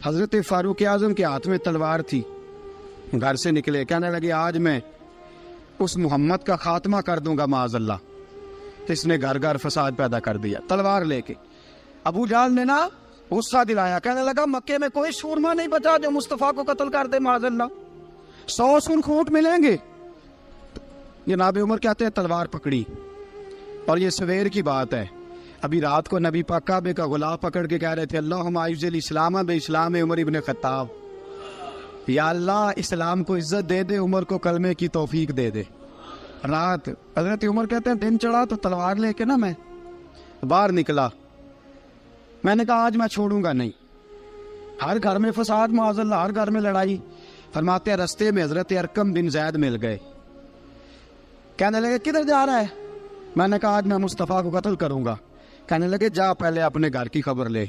حضرت فاروق اعظم کے ہاتھ میں تلوار تھی، گھر سے نکلے، کہنے لگے آج میں اس محمد کا خاتمہ کر دوں گا معاذ اللہ۔ اس نے گھر گھر فساد پیدا کر دیا تلوار لے کے۔ ابو جہل نے نا غصہ دلایا، کہنے لگا مکے میں کوئی سورما نہیں بچا جو مصطفیٰ کو قتل کر دے معاذ اللہ، 100 سن کھوٹ ملیں گے۔ جناب عمر کہتے ہیں تلوار پکڑی، اور یہ سویر کی بات ہے، ابھی رات کو نبی پاک کعبے کا غلاف پکڑ کے کہہ رہے تھے اللہم اعز الاسلام باسلام عمر ابن خطاب، یا اللہ اسلام کو عزت دے دے، عمر کو کلمے کی توفیق دے دے۔ رات حضرت عمر کہتے ہیں دن چڑھا تو تلوار لے کے نا میں باہر نکلا، میں نے کہا آج میں چھوڑوں گا نہیں، ہر گھر میں فساد معاذ اللہ، ہر گھر میں لڑائی۔ فرماتے ہیں رستے میں حضرت ارقم بن زید مل گئے، کہنے لگے کدھر جا رہا ہے؟ میں نے کہا آج میں مصطفیٰ کو قتل کروں گا۔ کہنے لگے جا پہلے اپنے گھر کی خبر لے،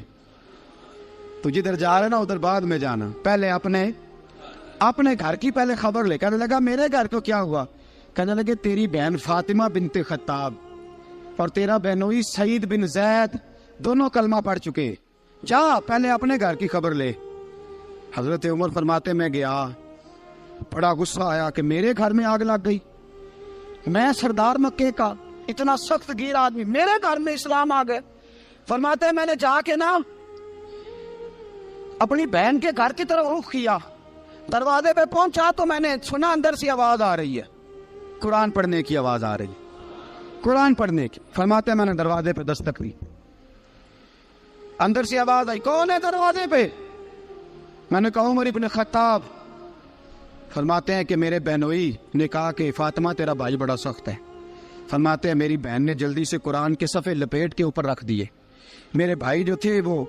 تو جدھر جا رہے نا ادھر بعد میں جانا، پہلے اپنے گھر کی پہلے خبر لے۔ کہنے لگا میرے گھر کو کیا ہوا؟ کہنے لگے تیری بہن فاطمہ بنت خطاب اور تیرا بہنوئی سعید بن زید دونوں کلمہ پڑھ چکے، جا پہلے اپنے گھر کی خبر لے۔ حضرت عمر فرماتے میں گیا، بڑا غصہ آیا کہ میرے گھر میں آگ لگ گئی، میں سردار مکے کا اتنا سخت گیر آدمی، میرے گھر میں اسلام آ گئے۔ فرماتے ہیں میں نے جا کے نا اپنی بہن کے گھر کی طرف رخ کیا، دروازے پہ پہنچا تو میں نے سنا اندر سے آواز آ رہی ہے، قرآن پڑھنے کی آواز آ رہی، قرآن پڑھنے کی۔ فرماتے ہیں میں نے دروازے پہ دستک دی، اندر سے آواز آئی کون ہے دروازے پہ؟ میں نے کہا عمر ابن خطاب۔ فرماتے ہیں کہ میرے بہنوئی نے کہا کہ فاطمہ تیرا بھائی بڑا سخت ہے۔ فرماتے ہیں میری بہن نے جلدی سے قرآن کے صفحے لپیٹ کے اوپر رکھ دیے، میرے بھائی جو تھے وہ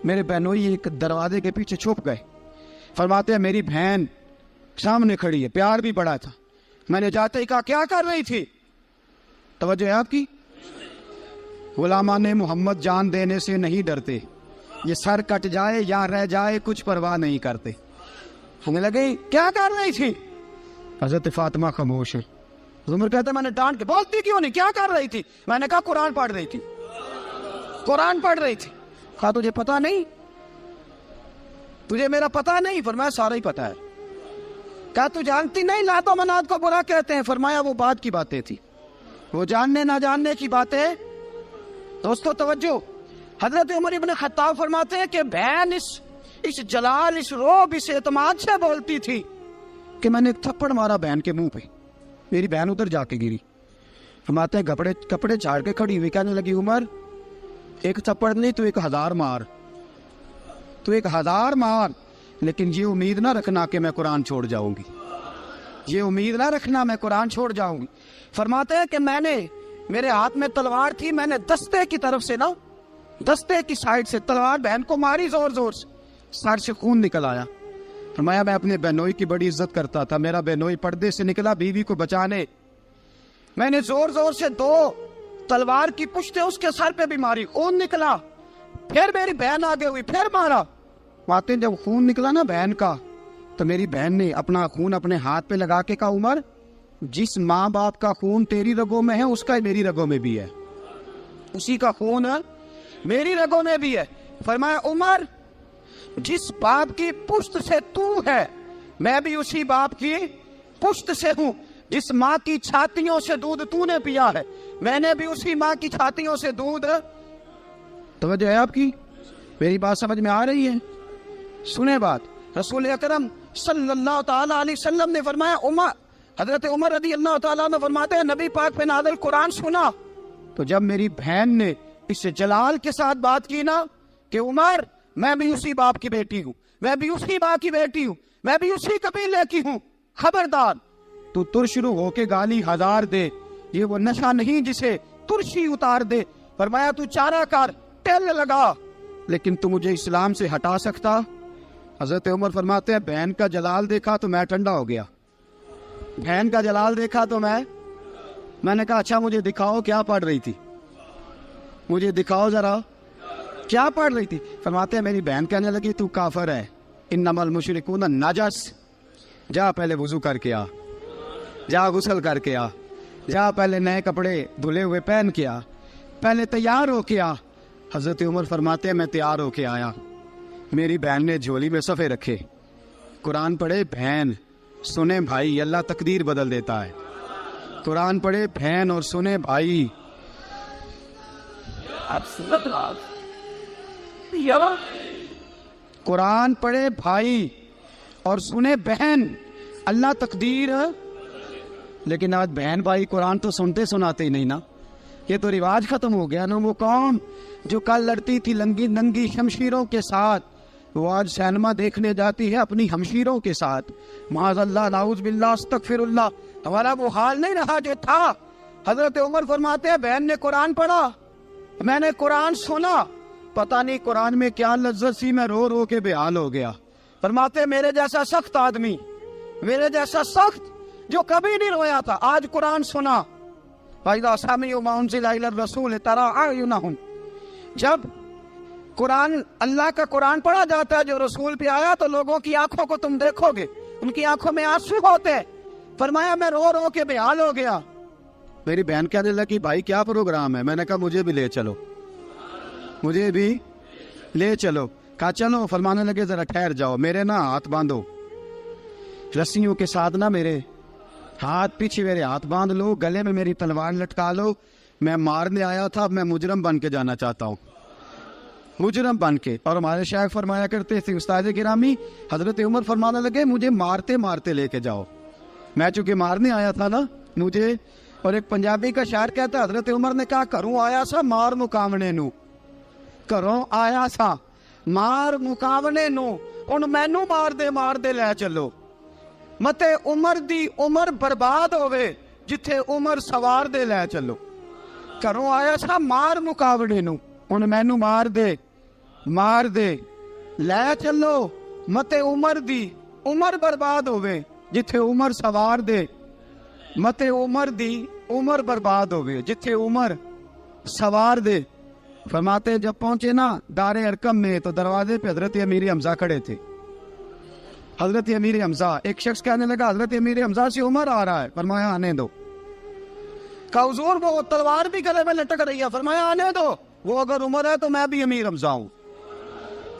میرے بہنوئی ایک دروازے کے پیچھے چھپ گئے۔ فرماتے ہیں میری بہن سامنے کھڑی ہے، پیار بھی بڑا تھا، میں نے جاتے ہی کہا کیا کر رہی تھی؟ توجہ ہے آپ کی؟ غلامان محمد جان دینے سے نہیں ڈرتے، یہ سر کٹ جائے یا رہ جائے کچھ پرواہ نہیں کرتے۔ ہمیں لگے کیا کر رہی تھی؟ حضرت فاطمہ خاموش ہے۔ عمر کہتا میں نے ڈانٹ کے، بولتی کیوں نہیں، کیا کر رہی تھی؟ میں نے کہا قرآن پڑھ رہی تھی، قرآن پڑھ رہی تھی۔ کہا تجھے پتا نہیں، تجھے میرا پتا نہیں؟ فرمایا سارا ہی پتا ہے۔ کہا تو جانتی نہیں لات و منات کو برا کہتے ہیں؟ فرمایا وہ بات کی باتیں تھی، وہ جاننے نہ جاننے کی باتیں۔ دوستو توجہ، حضرت عمر ابن خطاب فرماتے ہیں کہ بہن اس جلال، اس روب، اس اعتماد سے بولتی تھی کہ میں نے ایک تھپڑ مارا بہن کے منہ پہ، میری بہن ادھر جا کے گری۔ فرماتے ہیں کپڑے جھاڑ کے کھڑی ہوئی، کہنے لگی عمر ایک تھپڑ نہیں تو 1000 مار، تو 1000 مار، لیکن یہ امید نہ رکھنا کہ میں قرآن چھوڑ جاؤں گی، یہ امید نہ رکھنا میں قرآن چھوڑ جاؤں گی۔ فرماتے ہیں کہ میرے ہاتھ میں تلوار تھی، میں نے دستے کی طرف سے نا، دستے کی سائڈ سے تلوار بہن کو ماری زور زور سے، سر سے خون نکل آیا۔ فرمایا میں اپنے بہنوئی کی بڑی عزت کرتا تھا، میرا بہنوئی پردے سے نکلا بیوی کو بچانے، میں نے زور زور سے 2 تلوار کی پشتیں اس کے سر پہ بھی ماری، خون نکلا، پھر میری بہن آگے ہوئی، پھر مارا۔ ماتے جب خون نکلا نا بہن کا، تو میری بہن نے اپنا خون اپنے ہاتھ پہ لگا کے کہا عمر جس ماں باپ کا خون تیری رگوں میں ہے اس کا میری رگوں میں بھی ہے، اسی کا خون میری رگوں میں بھی ہے۔ فرمایا عمر جس باپ کی پشت سے تو ہے میں بھی اسی باپ کی پشت سے ہوں، جس ماں کی چھاتیوں سے دودھ تو نے پیا ہے میں نے بھی اسی ماں کی چھاتیوں سے دودھ۔ توجہ ہے آپ کی؟ میری بات سمجھ میں آ رہی ہے؟ سنیں بات، رسول اکرم صلی اللہ تعالی علیہ وسلم نے فرمایا، حضرت عمر رضی اللہ تعالیٰ عنہ فرماتے ہیں نبی پاک پہ نازل قرآن سنا تو جب میری بہن نے اس جلال کے ساتھ بات کی نا کہ عمر میں بھی اسی باپ کی بیٹی ہوں، میں بھی اسی ماں کی بیٹی ہوں، میں بھی اسی قبیلے کی ہوں، خبردار تو ترشرو ہو کے گالی 1000 دے، یہ وہ نشہ نہیں جسے ترشی اتار دے۔ فرمایا تو چارہ کار ٹیل لگا، لیکن تو مجھے اسلام سے ہٹا سکتا؟ حضرت عمر فرماتے ہیں بہن کا جلال دیکھا تو میں ٹھنڈا ہو گیا، بہن کا جلال دیکھا تو میں نے کہا اچھا مجھے دکھاؤ کیا پڑھ رہی تھی، مجھے دکھاؤ ذرا کیا پڑھ رہی تھی۔ فرماتے ہیں میری بہن کہنے لگی تو کافر ہے، انما المشرکون نجس، جا پہلے وضو کر کے آ، جا غسل کر کے آ، جا پہلے نئے کپڑے دھلے ہوئے پہن کے آ، پہلے تیار ہو کے آ۔ حضرت عمر فرماتے ہیں میں تیار ہو کے آیا، میری بہن نے جھولی میں صفحے رکھے, قرآن پڑھے بہن, سنے بھائی, اللہ تقدیر بدل دیتا ہے. قرآن پڑھے بہن اور سنے بھائی. قرآن پڑھے بھائی اور سنے بہن, اللہ تقدیر. لیکن آج بہن بھائی قرآن تو سنتے سناتے ہی نہیں نا. یہ تو رواج ختم ہو گیا نا. وہ قوم جو کل لڑتی تھی ننگی شمشیروں کے ساتھ, وہ آج سینما دیکھنے جاتی ہے اپنی ہمشیروں کے ساتھ. معاذ اللہ, نعوذ باللہ, استغفر اللہ. ہمارا وہ حال نہیں رہا جو تھا. حضرت عمر فرماتے ہیں بہن نے قرآن پڑھا, میں نے قرآن سنا, پتہ نہیں قرآن میں کیا لذت سی, میں رو رو کے بے حال ہو گیا. فرماتے میرے جیسا سخت آدمی, میرے جیسا سخت جو کبھی نہیں رویا تھا, آج قرآن سنا. فَإِذَا سَمِعُوا مَا أُنزِلَ إِلَى الرَّسُولِ تَرَىٰ أَعْيُنَهُمْ, جب قرآن, اللہ کا قرآن پڑھا جاتا ہے جو رسول پہ آیا, تو لوگوں کی آنکھوں کو تم دیکھو گے, ان کی آنکھوں میں آنسو ہوتے. فرمایا میں رو رو کے بے حال ہو گیا. میری بہن کہنے لگی بھائی کیا پروگرام ہے؟ میں نے کہا مجھے بھی لے چلو, مجھے بھی لے چلو. کہا چلو. فرمانے لگے ذرا ٹھہر جاؤ, میرے نا ہاتھ باندھو, رسیوں کے ساتھ نا میرے ہاتھ, پیچھے میرے ہاتھ باندھ لو, گلے میں میری تلوار لٹکا لو. میں مارنے آیا تھا, اب میں مجرم بن کے جانا چاہتا ہوں, مجرم بن کے. اور ہمارے شیخ فرمایا کرتے تھے استاد گرامی, حضرت عمر فرمانے لگے مجھے مارتے مارتے لے کے جاؤ. میں چونکہ مارنے آیا تھا نا مجھے. اور ایک پنجابی کا شاعر کہتا ہے حضرت عمر نے کہا کروں آیا سا مار مکاونے نو, کروں آیا سا مار مکاونے نو, ان مینو مار دے لے چلو. متے عمر دی عمر برباد ہوئے, جتھے عمر سوار دے لے چلو. کروں آیا سا مار مکاونے نو, ان مینو مار دے لے چلو. متے عمر دی عمر برباد ہوئے, جتھے عمر سوار دے. متے عمر دی عمر برباد ہوئے, جتھے عمر سوار دے. فرماتے جب پہنچے نا دار ارقم میں, تو دروازے پہ حضرت امیر حمزہ کھڑے تھے. حضرت امیر حمزہ, ایک شخص کہنے لگا حضرت امیر حمزہ سے عمر آ رہا ہے. فرمایا آنے دو. کہا حضور وہ تلوار بھی گلے میں لٹک رہی ہے. فرمایا آنے دو, وہ اگر عمر ہے تو میں بھی امیر حمزہ ہوں,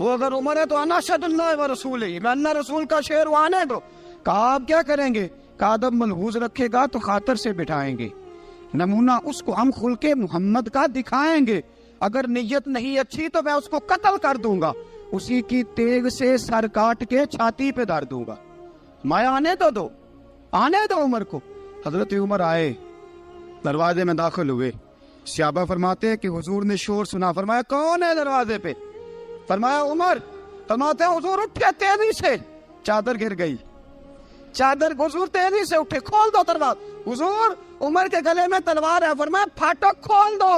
وہ اگر عمر ہے تو انا اشہد اللہ و رسول ہی, میں اللہ رسول کا شعر ہوں, آنے دو. کہا آپ کیا کریں گے؟ کہا ادب ملحوظ رکھے گا تو خاطر سے بٹھائیں گے, نمونہ اس کو ہم خلق محمد کا دکھائیں گے, اگر نیت نہیں اچھی تو میں اس کو قتل کر دوں گا, اسی کی تیغ سے سر کاٹ کے چھاتی پہ دھر دوں گا. میں آنے دو آنے دو عمر کو. حضرت عمر آئے, دروازے میں داخل ہوئے. صحابہ فرماتے ہیں کہ حضور نے شور سنا. فرمایا کون ہے دروازے پہ؟ فرمایا عمر. فرماتے ہیں حضور اٹھے تیزی سے, چادر گر گئی, چادر. حضور تیزی سے اٹھے, کھول دو دروازہ. حضور عمر کے گلے میں تلوار ہے. فرمایا پھاٹک کھول دو.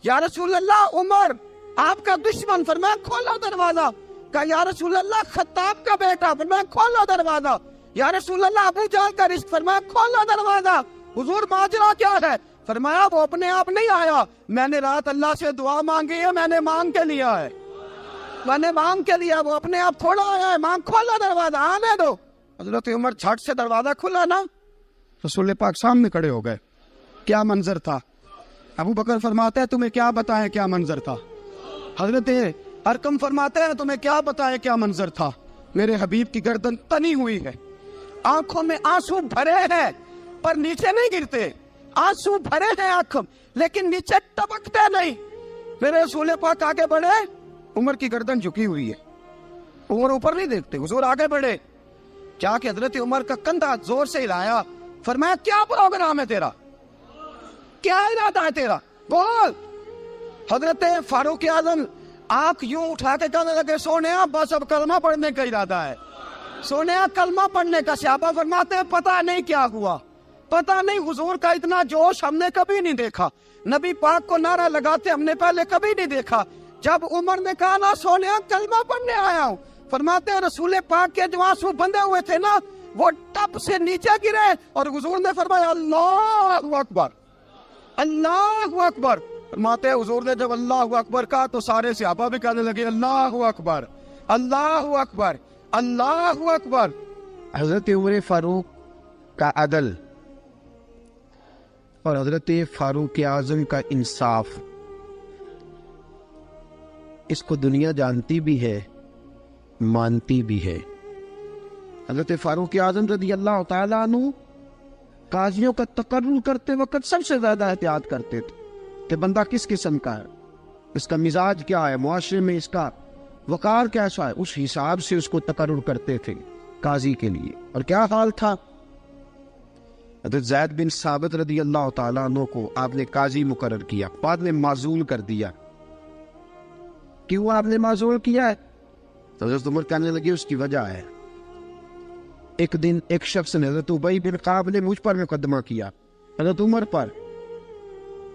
یا رسول اللہ عمر آپ کا دشمن. فرمایا کھولو دروازہ. کہا یا رسول اللہ خطاب کا بیٹا. فرمایا کھولو دروازہ. یا رسول اللہ ابو جہل کا رشت. فرمایا کھولو دروازہ. حضور ماجرا کیا ہے؟ فرمایا وہ اپنے آپ نہیں آیا, میں نے رات اللہ سے دعا مانگی ہے, میں نے مانگ کے لیا ہے, میں نے مانگ کے لیا, وہ اپنے آپ تھوڑا آیا ہے. مانگ, کھولا دروازہ, آنے دو. حضرت عمر جھٹ سے دروازہ کھلا نا, رسول پاک سامنے کھڑے ہو گئے. کیا منظر تھا. ابو بکر فرماتے ہیں تمہیں کیا بتائیں کیا منظر تھا. حضرت ارقم فرماتے ہیں تمہیں کیا بتائیں کیا منظر تھا. میرے حبیب کی گردن تنی ہوئی ہے, آنکھوں میں آنسو بھرے ہیں پر نیچے نہیں گرتے. آنسو بھرے ہیں آنکھوں لیکن نیچے ٹپکتے نہیں. میرے رسول پاک آگے بڑھے, عمر کی گردن جھکی ہوئی ہے, عمر اوپر نہیں دیکھتے. حضور آگے بڑھے, جا کے حضرت عمر کا کندھا زور سے ہلایا. فرمایا کیا پروگرام ہے تیرا, کیا ارادہ ہے تیرا, بول. حضرت فاروق اعظم آنکھ یوں اٹھا کے کہنے لگے سونیا بس اب کلمہ پڑھنے کا ارادہ ہے, سونیا کلمہ پڑھنے کا. صحابہ فرماتے ہیں پتہ نہیں کیا ہوا, پتہ نہیں. حضور کا اتنا جوش ہم نے کبھی نہیں دیکھا, نبی پاک کو نعرہ لگاتے ہم نے پہلے کبھی نہیں دیکھا. جب عمر نے کہا نا سونیا کلمہ پڑھنے آیا ہوں, فرماتے ہیں رسول پاک کے جو آنسو بندے ہوئے تھے نا وہ ٹپ سے نیچے گرے, اور حضور نے فرمایا اللہ اکبر, اللہ اکبر. فرماتے ہیں حضور نے جب اللہ اکبر کہا تو سارے صحابہ بھی کہنے لگے اللہ اکبر, اللہ اکبر, اللہ اکبر. حضرت عمر فاروق کا عدل اور حضرت فاروق اعظم کا انصاف, اس کو دنیا جانتی بھی ہے مانتی بھی ہے۔ حضرت فاروق اعظم رضی اللہ تعالیٰ عنہ قاضیوں کا تقرر کرتے وقت سب سے زیادہ احتیاط کرتے تھے کہ بندہ کس قسم کا ہے، اس کا مزاج کیا ہے، معاشرے میں اس کا وقار کیسا ہے، اس حساب سے اس کو تقرر کرتے تھے قاضی کے لیے۔ اور کیا حال تھا؟ حضرت زید بن ثابت رضی اللہ تعالیٰ عنہ کو آپ نے قاضی مقرر کیا، بعد میں معزول کر دیا۔ کیوں آپ نے معزول کیا ہے؟ تو حضرت عمر کہنے لگے اس کی وجہ ہے، ایک دن ایک شخص نے، حضرت ابی بن کعب نے مجھ پر مقدمہ کیا، حضرت عمر پر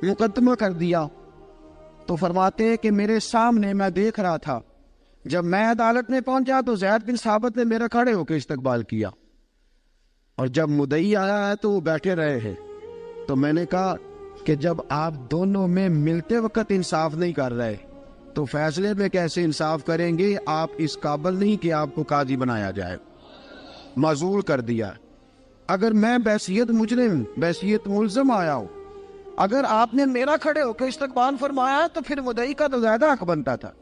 مقدمہ کر دیا، تو فرماتے ہیں کہ میرے سامنے میں دیکھ رہا تھا، جب میں عدالت میں پہنچا تو زید بن ثابت نے میرا کھڑے ہو کے استقبال کیا، اور جب مدعی آیا ہے تو وہ بیٹھے رہے ہیں۔ تو میں نے کہا کہ جب آپ دونوں میں ملتے وقت انصاف نہیں کر رہے تو فیصلے میں کیسے انصاف کریں گے؟ آپ اس قابل نہیں کہ آپ کو قاضی بنایا جائے، معزول کر دیا۔ اگر میں بحیثیت مجرم، بحیثیت ملزم آیا ہوں، اگر آپ نے میرا کھڑے ہو کے استقبال فرمایا تو پھر مدعی کا تو زیادہ حق بنتا تھا۔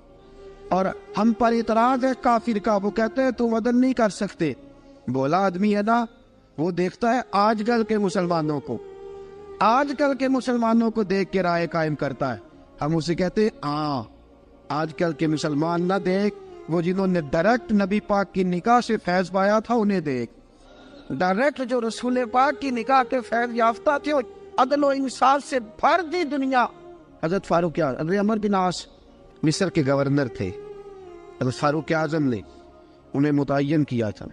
اور ہم پر اعتراض ہے کافر کا، وہ کہتے ہیں تم عدل نہیں کر سکتے۔ بولا آدمی ہے نا، وہ دیکھتا ہے آج کل کے مسلمانوں کو، آج کل کے مسلمانوں کو دیکھ کے رائے قائم کرتا ہے۔ ہم اسے کہتے ہیں ہاں آج کل کے مسلمان نہ دیکھ، وہ جنہوں نے ڈائریکٹ نبی پاک کی نکاح سے فیض پایا تھا انہیں دیکھ، ڈائریکٹ جو رسول پاک کی نکاح کے فیض یافتہ تھے، عدل و انصاف سے بھر دی دنیا۔ حضرت فاروق اعظم، حضرت عمرو بن عاص مصر کے گورنر تھے، حضرت فاروق اعظم نے انہیں متعین کیا تھا۔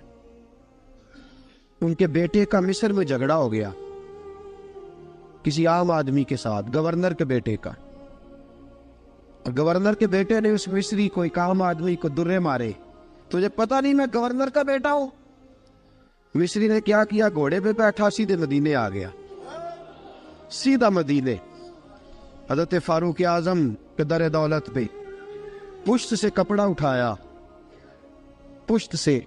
ان کے بیٹے کا مصر میں جھگڑا ہو گیا کسی عام آدمی کے ساتھ، گورنر کے بیٹے کا، اور گورنر کے بیٹے نے اس مصری کو، ایک عام آدمی کو درے مارے۔ تجھے پتہ نہیں میں گورنر کا بیٹا ہوں؟ مصری نے کیا کیا؟ گھوڑے پہ بیٹھا سیدھے مدینے آ گیا، سیدھا مدینے۔ حضرت فاروق اعظم کے در دولت پہ پشت سے کپڑا اٹھایا، پشت سے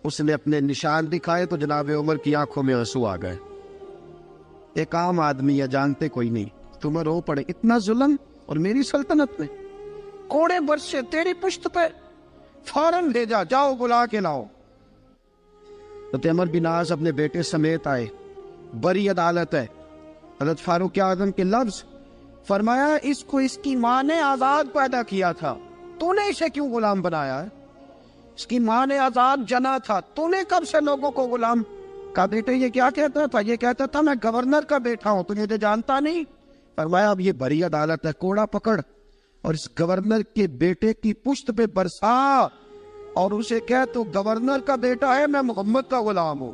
اس نے اپنے نشان دکھائے تو جناب عمر کی آنکھوں میں آنسو آ گئے۔ ایک عام آدمی ہے، جانتے کوئی نہیں، تمہیں رو پڑے، اتنا ظلم، اور میری سلطنت میں کوڑے برسے تیری پشت پہ، فوراً بھیجا، جاؤ بلا کے لاؤ۔ حضرت عمر بن عاص اپنے بیٹے سمیت آئے، بڑی عدالت ہے۔ حضرت فاروق اعظم کے لفظ، فرمایا اس کو اس کی ماں نے آزاد پیدا کیا تھا، تو نے اسے کیوں غلام بنایا ہے؟ اس کی ماں نے آزاد جنا تھا، تو نے کب سے لوگوں کو غلام؟ کہا بیٹے یہ کیا کہتا تھا؟ یہ کہتا تھا میں گورنر کا بیٹا ہوں، تو مجھے جانتا نہیں؟ فرمایا اب یہ بڑی عدالت ہے، کوڑا پکڑ اور اس گورنر کے بیٹے کی پشت پہ برسا، اور اسے کہہ تو گورنر کا بیٹا ہے، میں محمد کا غلام ہوں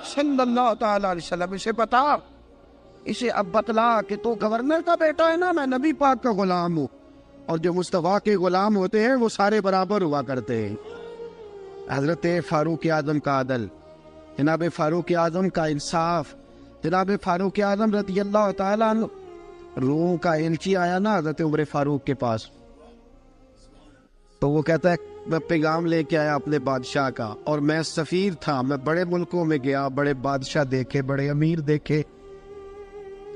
صلی اللہ تعالی علیہ وسلم۔ اسے بتا، اسے اب بتلا کہ تو گورنر کا بیٹا ہے نا، میں نبی پاک کا غلام ہوں، اور جو مصطفیٰ کے غلام ہوتے ہیں وہ سارے برابر ہوا کرتے ہیں۔ حضرت فاروق اعظم کا عدل، جناب فاروق اعظم کا انصاف، جناب فاروق اعظم رضی اللہ تعالیٰ عنہ۔ روم کا ایلچی آیا نا حضرت عمر فاروق کے پاس، تو وہ کہتا ہے میں پیغام لے کے آیا اپنے بادشاہ کا، اور میں سفیر تھا، میں بڑے ملکوں میں گیا، بڑے بادشاہ دیکھے، بڑے امیر دیکھے۔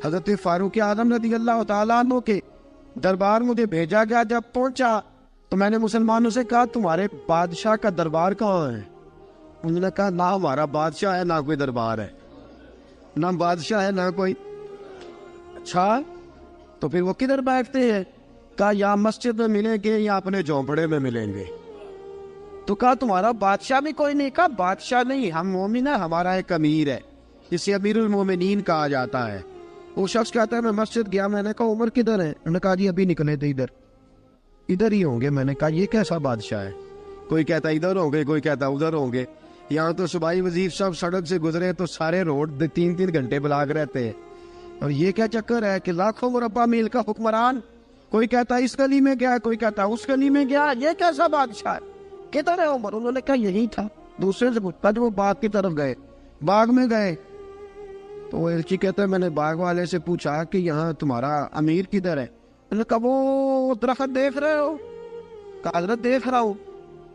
حضرت فاروق اعظم رضی اللہ تعالیٰ عنہ کے دربار مجھے بھیجا گیا، جب پہنچا تو میں نے مسلمانوں سے کہا تمہارے بادشاہ کا دربار کہاں ہے؟ انہوں نے کہا نہ ہمارا بادشاہ ہے نہ کوئی دربار ہے، نہ بادشاہ ہے نہ کوئی۔ اچھا تو پھر وہ کدھر بیٹھتے ہیں؟ کہا یا مسجد میں ملیں گے یا اپنے جھونپڑے میں ملیں گے۔ تو کہا تمہارا بادشاہ بھی کوئی نہیں؟ کہا بادشاہ نہیں، ہم مومن ہیں، ہمارا ایک امیر ہے، جسے امیر المومنین کہا جاتا ہے۔ وہ شخص کہتا ہے میں مسجد گیا، میں نے کہا عمر کدھر ہے؟ انہوں نے کہا جی ابھی نکلے تھے ادھر ہی ہوں گے۔ میں نے کہا یہ کیسا بادشاہ ہے؟ کوئی کہتا ادھر ہوں گے، کوئی کہتا ادھر ہوں گے۔ یہاں تو صوبائی وزیر صاحب سڑک سے گزرے تو سارے روڈ 3 گھنٹے بلاک رہتے ہیں، اور یہ کیا چکر ہے کہ لاکھوں مربع میل کا حکمران، کوئی کہتا اس گلی میں گیا، کوئی کہتا اس گلی میں گیا، یہ کیسا بادشاہ ہے؟ کدھر ہے عمر؟ انہوں نے کہا یہی تھا۔ دوسرے سے پوچھتا جو وہ باغ کی طرف گئے، باغ میں گئے تو وہ ایلچی کہتا ہے میں نے باغ والے سے پوچھا کہ یہاں تمہارا امیر کدھر ہے؟ انہوں نے کہا وہ درخت دیکھ رہے ہو؟ کہا حضرت دیکھ رہا ہوں۔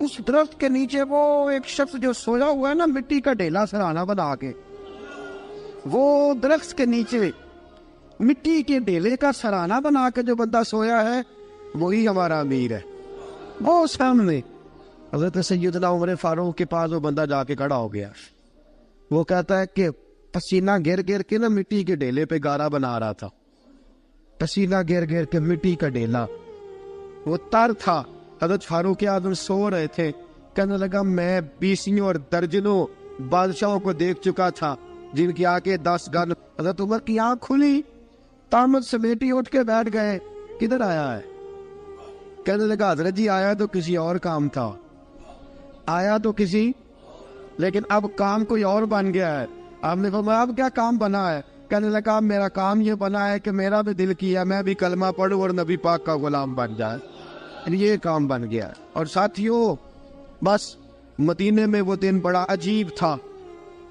اس درخت کے نیچے وہ ایک شخص جو سویا ہوا ہے نا، مٹی کا ڈھیلا سرہانہ بنا کے، وہ درخت کے نیچے مٹی کے ڈھیلے کا سرہانہ بنا کے جو بندہ سویا ہے وہی ہمارا امیر ہے۔ وہ سامنے حضرت سیدنا عمر فاروق کے پاس وہ بندہ جا کے کھڑا ہو گیا. وہ کہتا ہے کہ پسینہ گر گر کے نا مٹی کے ڈھیلے پہ گارا بنا رہا تھا. پسینہ گر گر کے مٹی کا ڈھیلا, وہ تر تھا. حضرت فاروق اعظم سو رہے تھے. کہنے لگا میں بیسیوں اور درجنوں بادشاہوں کو دیکھ چکا تھا جن کی آنکھیں 10 گن. حضرت عمر کی آنکھ کھلی, تامت سمیٹی اٹھ کے بیٹھ گئے. کدھر آیا ہے؟ کہنے لگا حضرت جی آیا تو کسی اور کام تھا, آیا تو کسی, لیکن اب کام کوئی اور بن گیا ہے. آپ نے فرمایا اب کیا کام بنا ہے؟ کہنے لگا میرا کام یہ بنا ہے کہ میرا بھی دل کیا میں بھی کلمہ پڑھوں اور نبی پاک کا غلام بن جائے. یہ کام بن گیا. اور ساتھیوں بس مدینے میں وہ دن بڑا عجیب تھا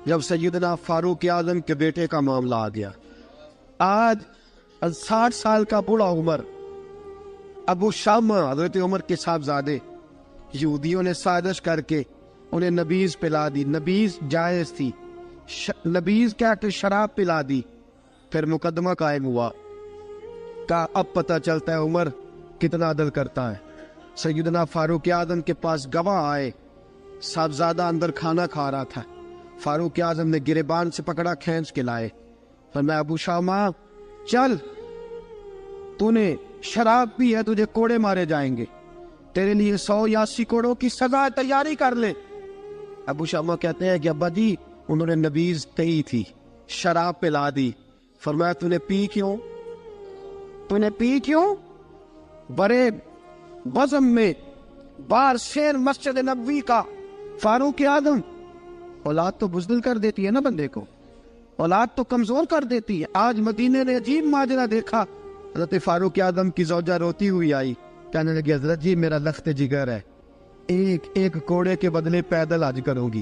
جب سیدنا فاروق اعظم کے بیٹے کا معاملہ آ گیا. آج 60 سال کا بوڑھا عمر, ابو شامہ حضرت عمر کے صاحبزادے, یہودیوں نے سازش کر کے انہیں نبیذ پلا دی. نبیذ جائز تھی, نبیذ کیا کہ شراب پلا دی. پھر مقدمہ قائم ہوا. کا اب پتہ چلتا ہے عمر کتنا عدل کرتا ہے. سیدنا فاروق اعظم کے پاس گواہ آئے, صاحبزادہ اندر کھانا کھا رہا تھا. فاروق اعظم نے گریبان سے پکڑا, کھینچ کے لائے. فرمایا ابو شامہ چل, تو نے شراب پی ہے, تجھے کوڑے مارے جائیں گے, تیرے لیے 100 یا 80 کوڑوں کی سزا تیاری کر لے. ابو شامہ کہتے ہیں کہ ابا جی انہوں نے نبیذ کہی تھی, شراب پلا دی. فرمایا تو نے پی کیوں؟ تو نے پی کیوں؟ بڑے بزم میں بار شیر مسجد نبوی کا فاروق اعظم. اولاد تو بزدل کر دیتی ہے نا بندے کو, اولاد تو کمزور کر دیتی ہے. آج مدینے نے عجیب ماجرا دیکھا. حضرت فاروق اعظم کی زوجہ روتی ہوئی آئی, کہنے لگی حضرت جی میرا لخت جگر ہے, ایک ایک کوڑے کے بدلے پیدل حج کروں گی,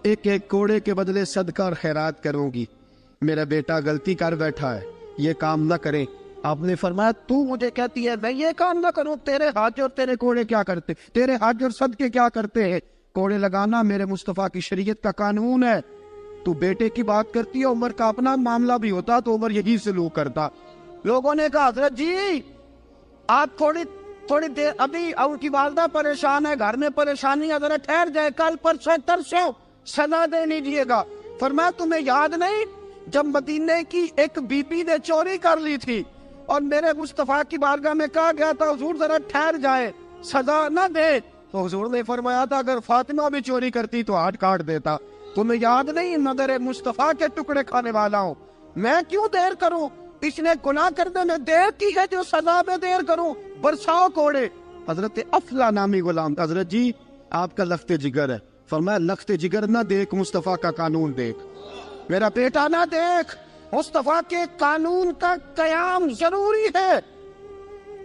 ایک ایک کوڑے کے بدلے صدقہ اور خیرات کروں گی. میرا بیٹا غلطی کر بیٹھا ہے, یہ کام نہ کرے. آپ نے فرمایا تو مجھے کہتی ہے میں یہ کام نہ کروں؟ تیرے حج اور تیرے کوڑے کیا کرتے, تیرے حج اور صدقے کیا کرتے ہیں؟ کوڑے لگانا میرے مصطفیٰ کی شریعت کا قانون ہے. تو بیٹے کی بات کرتی ہے, عمر کا اپنا معاملہ بھی ہوتا تو عمر یہی سلوک کرتا. لوگوں نے کہا حضرت جی آپ تھوڑی دیر, ابھی ان کی والدہ پریشان ہے, گھر میں پریشانی ہے, ذرا ٹھہر جائے, کل پرسوں ترسوں سزا دے لیجیے گا. فرمایا تمہیں یاد نہیں جب مدینے کی ایک بی بی نے چوری کر لی تھی اور میرے مصطفیٰ کی بارگاہ میں کہا گیا تھا حضور ذرا ٹھہر جائے, سزا نہ دے, تو حضور نے فرمایا تھا اگر فاطمہ بھی چوری کرتی تو ہاتھ کاٹ دیتا. تمہیں یاد نہیں نظر مصطفیٰ کے ٹکڑے کھانے والا ہوں, میں کیوں دیر کروں؟ اس نے گناہ کرنے میں دیر کی ہے جو سزا میں دیر کروں, برساؤ کوڑے. حضرت افلا نامی غلام, حضرت جی آپ کا لخت جگر ہے. فرمایا لخت جگر نہ دیکھ, مصطفیٰ کا قانون دیکھ. میرا بیٹا نہ دیکھ, مصطفیٰ کے قانون کا قیام ضروری ہے.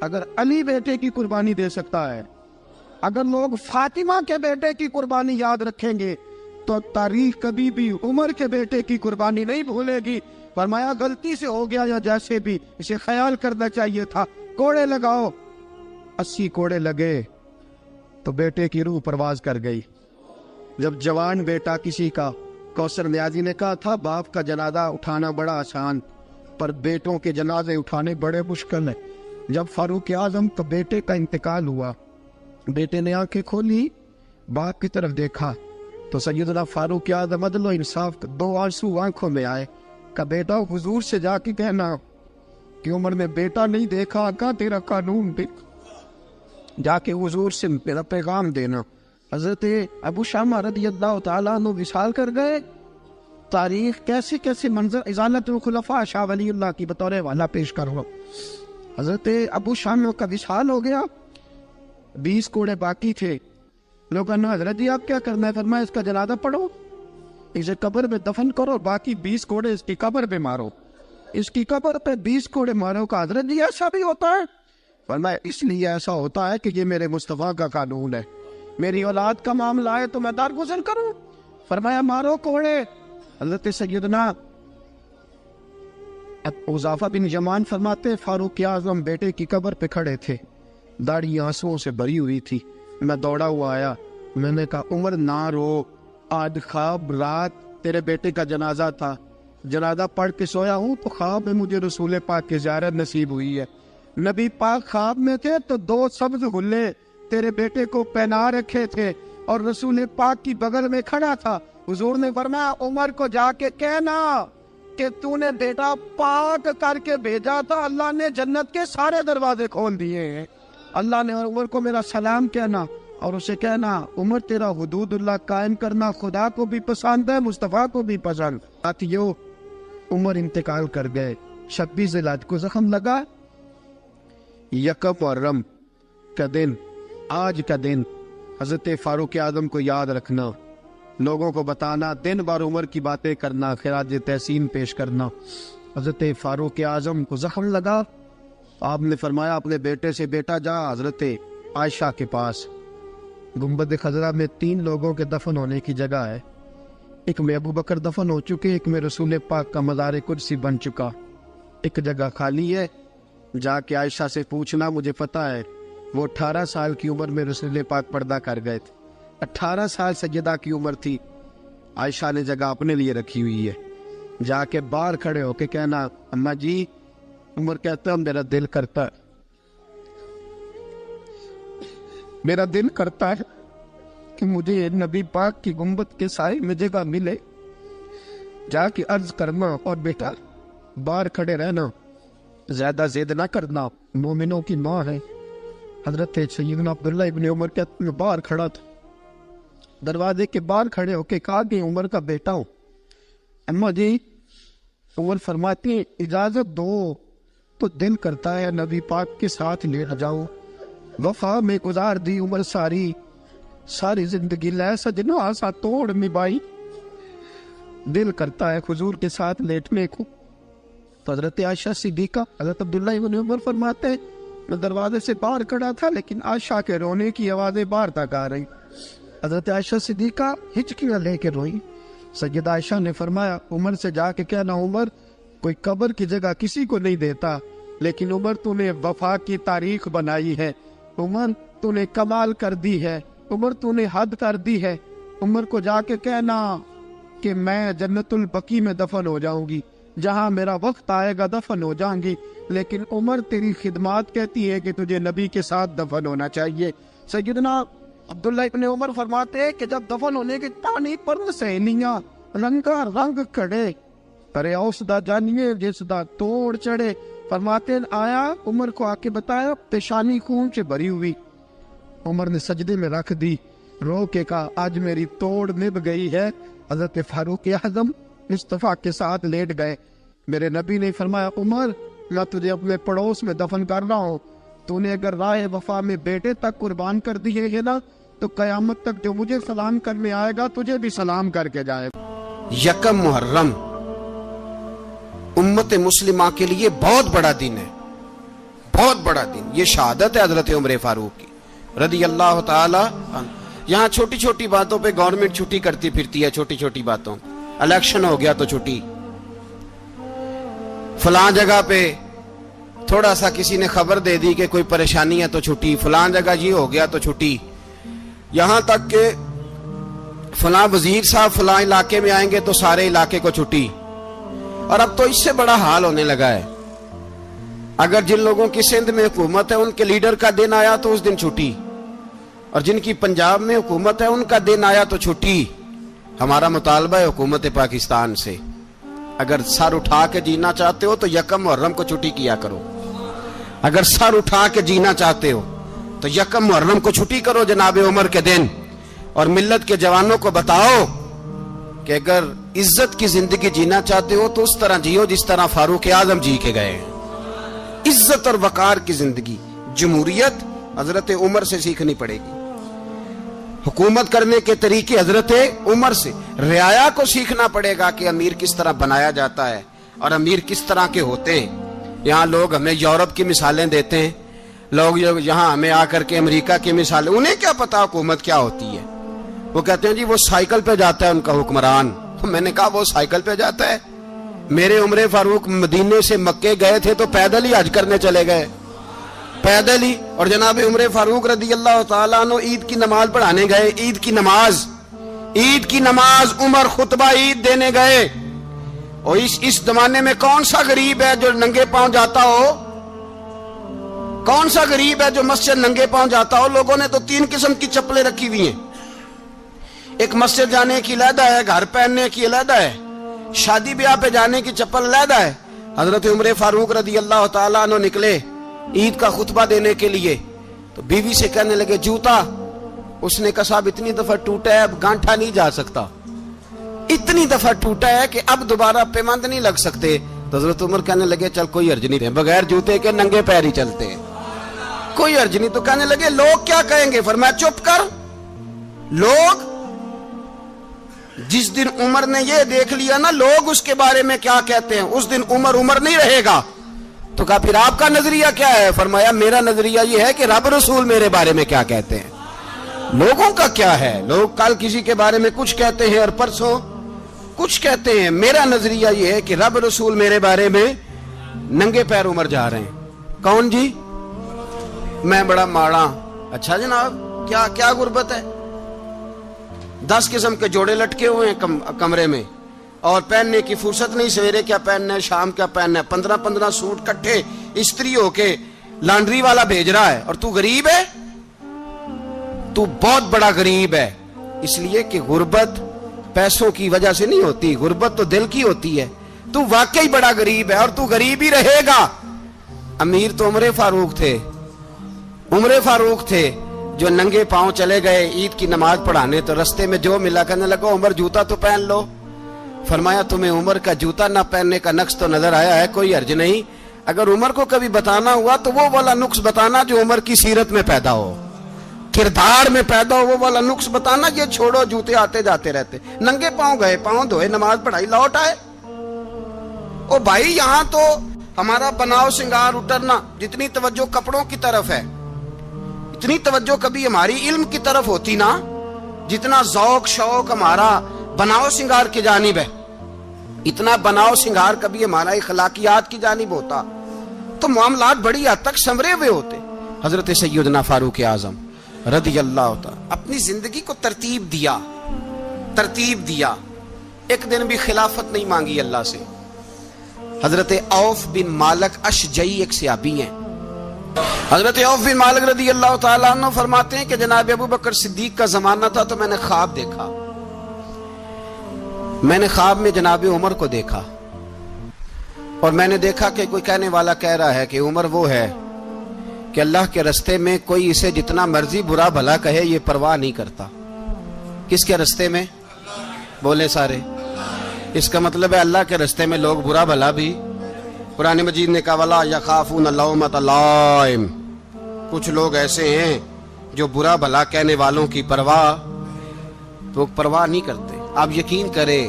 اگر علی بیٹے کی قربانی دے سکتا ہے, اگر لوگ فاطمہ کے بیٹے کی قربانی یاد رکھیں گے تو تاریخ کبھی بھی عمر کے بیٹے کی قربانی نہیں بھولے گی. فرمایا غلطی سے ہو گیا یا جیسے بھی, اسے خیال کرنا چاہیے تھا. کوڑے لگاؤ. 80 کوڑے لگے تو بیٹے کی روح پرواز کر گئی. جب جوان بیٹا کسی کا, کوثر نیازی نے کہا تھا باپ کا جنازہ اٹھانا بڑا آسان پر بیٹوں کے جنازے اٹھانے بڑے مشکل ہیں. جب فاروق اعظم کا بیٹے کا انتقال ہوا, بیٹے نے آنکھیں کھولی, باپ کی طرف دیکھا تو سیدنا فاروق اعظم عدل و انصاف 2 آنسو آنکھوں میں آئے. کہ بیٹا حضور سے جا کے کہنا کہ عمر نے بیٹا نہیں دیکھا, آقا تیرا قانون دیکھ, جا کے حضور سے میرا پیغام دینا. حضرت ابو شامہ رضی اللہ تعالیٰ عنہ وصال کر گئے. تاریخ کیسے کیسے منظر ازالت الخلفاء شاہ ولی اللہ کی بطور والا پیش کروں. حضرت ابو شامہ کا وصال ہو گیا, 20 کوڑے باقی تھے. لوگوں نے حضرت جی آپ کیا کرنا ہے؟ فرمایا اس کا جنازہ پڑھو, اسے قبر میں دفن کرو, باقی 20 کوڑے اس کی قبر پہ مارو, اس کی قبر پہ 20 کوڑے مارو. کا حضرت جی ایسا بھی ہوتا ہے؟ فرمایا اس لیے ایسا ہوتا ہے کہ یہ میرے مصطفیٰ کا قانون ہے, میری اولاد کا معاملہ ہے تو میں درگزر کروں. فرمایا مارو کوڑے. حضرت سیدنا حذیفہ بن یمان فرماتے فاروق اعظم بیٹے کی قبر پہ کھڑے تھے, داڑھی آنسوؤں سے بھری ہوئی تھی. میں دوڑا ہوا آیا, میں نے کہا عمر نہ رو, آج خواب رات تیرے بیٹے کا جنازہ تھا, جنازہ پڑھ کے سویا ہوں تو خواب میں مجھے رسول پاک کی زیارت نصیب ہوئی ہے. نبی پاک خواب میں تھے تو 2 سبز غلے تیرے بیٹے کو پہنا رکھے تھے اور رسول پاک کی بغل میں کھڑا تھا. حضور نے فرمایا عمر کو جا کے کہنا کہ تو نے بیٹا پاک کر کے بھیجا تھا, اللہ نے جنت کے سارے دروازے کھول دیے ہیں. اللہ نے عمر کو میرا سلام کہنا اور اسے کہنا عمر تیرا حدود اللہ قائم کرنا خدا کو بھی پسند ہے, مصطفیٰ کو بھی پسند. ساتھیو عمر انتقال کر گئے. 26 ذی الحجہ کو زخم لگا. یکم محرم کا دن, آج کا دن حضرت فاروق اعظم کو یاد رکھنا, لوگوں کو بتانا, دن بار عمر کی باتیں کرنا, خراج تحسین پیش کرنا. حضرت فاروق اعظم کو زخم لگا. آپ نے فرمایا اپنے بیٹے سے بیٹا جا حضرت عائشہ کے پاس. گنبد خضرا میں 3 لوگوں کے دفن ہونے کی جگہ ہے. ایک میں ابو بکر دفن ہو چکے, ایک میں رسول پاک کا مزار قدسی بن چکا, ایک جگہ خالی ہے. جا کے عائشہ سے پوچھنا, مجھے پتہ ہے وہ 18 سال کی عمر میں رسول پاک پردہ کر گئے تھے. 18 سال سیدہ کی عمر تھی. عائشہ نے جگہ اپنے لیے رکھی ہوئی ہے. جا کے باہر کھڑے ہو کے کہنا اماں جی, عمر کہتا ہے میرا دل کرتا ہے, میرا دل کرتا ہے کہ مجھے نبی پاک کی گنبد کے سائے میں جگہ ملے. جا کے عرض کرنا اور بیٹا باہر کھڑے رہنا, زیادہ زید نہ کرنا, مومنوں کی ماں ہے. حضرت سیدنا عبداللہ ابن عمر کہتے ہیں باہر کھڑا تھا, دروازے کے باہر کھڑے ہو کے کہا کہ عمر کا بیٹا ہوں. اماں جی, عمر فرماتے ہیں اجازت دو تو دل کرتا ہے نبی پاک کے ساتھ لیٹ جاؤں. وفا میں گزار دی عمر ساری, ساری زندگی لے سجنا آسا توڑ نبھائی. دل کرتا ہے حضور کے ساتھ لیٹنے کو. تو حضرت عائشہ صدیقہ, حضرت عبداللہ ابن عمر فرماتے ہیں میں دروازے سے باہر کھڑا تھا لیکن عائشہ کے رونے کی آوازیں باہر تک آ رہی. حضرت عائشہ صدیقہ ہچکیاں لے کے روئی. سیدہ عائشہ نے فرمایا عمر سے جا کے کہنا عمر کوئی قبر کی جگہ کسی کو نہیں دیتا, لیکن عمر تو نے وفا کی تاریخ بنائی ہے, عمر تو نے کمال کر دی ہے, عمر تو نے حد کر دی ہے. عمر کو جا کے کہنا کہ میں جنت البقیع میں دفن ہو جاؤں گی, جہاں میرا وقت آئے گا دفن ہو جاؤں گی, لیکن عمر تیری خدمات کہتی ہے کہ تجھے نبی کے ساتھ دفن ہونا چاہیے. سیدنا عبداللہ ابن عمر فرماتے ہیں کہ جب دفن ہونے کی تانی پر سہیلیاں رنگا رنگ کھڑے, ارے اوس دا جانیے جس دا توڑ چڑھے. فرماتے ہیں آیا عمر کو آ کے بتایا پیشانی خون سے بھری ہوئی. عمر نے سجدے میں رکھ دی, رو کے کہا آج میری توڑ نبھ گئی ہے. حضرت فاروق اعظم مصطفیٰ کے ساتھ لیٹ گئے. میرے نبی نے فرمایا عمر میں تجھے اپنے پڑوس میں دفن کر رہا ہوں, تو نے اگر راہ وفا میں بیٹے تک قربان کر دیے ہے نا تو قیامت تک جو مجھے سلام کرنے آئے گا تجھے بھی سلام کر کے جائے گا. یکم محرم امت مسلمہ کے لیے بہت بڑا دن ہے, بہت بڑا دن. یہ شہادت ہے حضرت عمر فاروق کی رضی اللہ تعالی عنہ. یہاں چھوٹی چھوٹی باتوں پہ گورنمنٹ چھٹی کرتی پھرتی ہے, چھوٹی چھوٹی باتوں. الیکشن ہو گیا تو چھٹی, فلاں جگہ پہ تھوڑا سا کسی نے خبر دے دی کہ کوئی پریشانی ہے تو چھٹی, فلاں جگہ یہ ہو گیا تو چھٹی. یہاں تک کہ فلاں وزیر صاحب فلاں علاقے میں آئیں گے تو سارے علاقے کو چھٹی. اور اب تو اس سے بڑا حال ہونے لگا ہے, اگر جن لوگوں کی سندھ میں حکومت ہے ان کے لیڈر کا دن آیا تو اس دن چھٹی, اور جن کی پنجاب میں حکومت ہے ان کا دن آیا تو چھٹی. ہمارا مطالبہ ہے حکومت پاکستان سے, اگر سر اٹھا کے جینا چاہتے ہو تو یکم محرم کو چھٹی کیا کرو. اگر سر اٹھا کے جینا چاہتے ہو تو یکم محرم کو چھٹی کرو جناب عمر کے دن, اور ملت کے جوانوں کو بتاؤ کہ اگر عزت کی زندگی جینا چاہتے ہو تو اس طرح جیو جس طرح فاروق اعظم جی کے گئے. عزت اور وقار کی زندگی, جمہوریت حضرت عمر سے سیکھنی پڑے گی, حکومت کرنے کے طریقے حضرت عمر سے, رعایا کو سیکھنا پڑے گا کہ امیر کس طرح بنایا جاتا ہے اور امیر کس طرح کے ہوتے ہیں. یہاں لوگ ہمیں یورپ کی مثالیں دیتے ہیں, لوگ یہاں ہمیں آ کر کے امریکہ کی مثالیں, انہیں کیا پتا حکومت کیا ہوتی ہے. وہ کہتے ہیں جی وہ سائیکل پہ جاتا ہے ان کا حکمران. میں نے کہا وہ سائیکل پہ جاتا ہے, میرے عمر فاروق مدینے سے مکے گئے تھے تو پیدل ہی حج کرنے چلے گئے, پیدل ہی. اور جناب عمر فاروق رضی اللہ تعالیٰ عنہ عید کی نماز پڑھانے گئے, عید کی نماز عمر خطبہ عید دینے گئے. اور اس زمانے میں کون سا غریب ہے جو ننگے پاؤں جاتا ہو؟ کون سا غریب ہے جو مسجد ننگے پاؤں جاتا ہو؟ لوگوں نے تو 3 قسم کی چپلیں رکھی ہوئی ہیں. ایک مسجد جانے کی علیحدہ ہے, گھر پہننے کی علیحدہ ہے, شادی بیاہ پہ جانے کی چپل علیحدہ ہے. حضرت عمر فاروق رضی اللہ تعالیٰ عنہ نکلے عید کا خطبہ دینے کے لیے, تو بیوی سے کہنے لگے جوتا. اس نے کہا صاحب اتنی دفعہ ٹوٹا ہے, اب گانٹھا نہیں جا سکتا, اتنی دفعہ ٹوٹا ہے کہ اب دوبارہ پیمند نہیں لگ سکتے. تو حضرت عمر کہنے لگے چل کوئی حرج نہیں, بغیر جوتے کے ننگے پیر ہی چلتے ہیں, کوئی حرج نہیں. تو کہنے لگے لوگ کیا کہیں گے؟ فرمایا چپ کر. لوگ جس دن عمر نے یہ دیکھ لیا نا لوگ اس کے بارے میں کیا کہتے ہیں, اس دن عمر نہیں رہے گا. تو کہا پھر آپ کا نظریہ کیا ہے؟ فرمایا میرا نظریہ یہ ہے کہ رب رسول میرے بارے میں کیا کہتے ہیں. لوگوں کا کیا ہے؟ لوگ کل کسی کے بارے میں کچھ کہتے ہیں اور پرسوں کچھ کہتے ہیں. میرا نظریہ یہ ہے کہ رب رسول میرے بارے میں ننگے پیر عمر جا رہے ہیں. کون جی؟ میں بڑا ماڑا. اچھا جناب, کیا غربت ہے؟ 10 قسم کے جوڑے لٹکے ہوئے ہیں کمرے میں, اور پہننے کی فرصت نہیں. سویرے کیا پہننا ہے, شام کیا پہننا ہے, 15 سوٹ کٹھے استری ہو کے لانڈری والا بھیج رہا ہے, اور تو غریب ہے. تو بہت بڑا غریب ہے. اس لیے کہ غربت پیسوں کی وجہ سے نہیں ہوتی, غربت تو دل کی ہوتی ہے. تو واقعی بڑا غریب ہے, اور تو غریب ہی رہے گا. امیر تو عمر فاروق تھے جو ننگے پاؤں چلے گئے عید کی نماز پڑھانے. تو رستے میں جو ملا کہنے لگا عمر جوتا تو پہن لو. فرمایا تمہیں عمر کا جوتا نہ پہننے کا نقص تو نظر آیا ہے, کوئی حرج نہیں. اگر عمر کو کبھی بتانا ہوا تو وہ والا نقص بتانا جو عمر کی سیرت میں پیدا ہو, کردار میں پیدا ہو, وہ والا نقص بتانا. یہ چھوڑو جوتے آتے جاتے رہتے. ننگے پاؤں گئے, پاؤں دھوئے, نماز پڑھائی, لوٹ آئے. او بھائی یہاں تو ہمارا بناؤ سنگار اترنا, جتنی توجہ کپڑوں کی طرف ہے اتنی توجہ کبھی ہماری علم کی طرف ہوتی نا, جتنا ذوق شوق ہمارا بناؤ سنگار کی جانب ہے, اتنا بناؤ سنگار کبھی ہمارا اخلاقیات کی جانب ہوتا تو معاملات بڑی حد تک سنورے ہوئے ہوتے. حضرت سیدنا فاروق اعظم رضی اللہ تعالی اپنی زندگی کو ترتیب دیا. ایک دن بھی خلافت نہیں مانگی اللہ سے. حضرت عوف بن مالک اشجعی ایک صحابی ہیں. حضرت عوف بن مالک رضی اللہ تعالیٰ عنہ فرماتے ہیں کہ جناب ابو بکر صدیق کا زمانہ تھا تو میں نے خواب دیکھا. میں نے خواب میں جناب عمر کو دیکھا, اور میں نے دیکھا کہ کوئی کہنے والا کہہ رہا ہے کہ عمر وہ ہے کہ اللہ کے رستے میں کوئی اسے جتنا مرضی برا بھلا کہے یہ پرواہ نہیں کرتا. کس کے رستے میں؟ بولے سارے. اس کا مطلب ہے اللہ کے رستے میں لوگ برا بھلا بھی. قرآن مجید نے کہا وَلَا يَخَافُونَ لَوْمَةَ لَائِمٍ. کچھ لوگ ایسے ہیں جو برا بھلا کہنے والوں کی پرواہ نہیں کرتے. آپ یقین کریں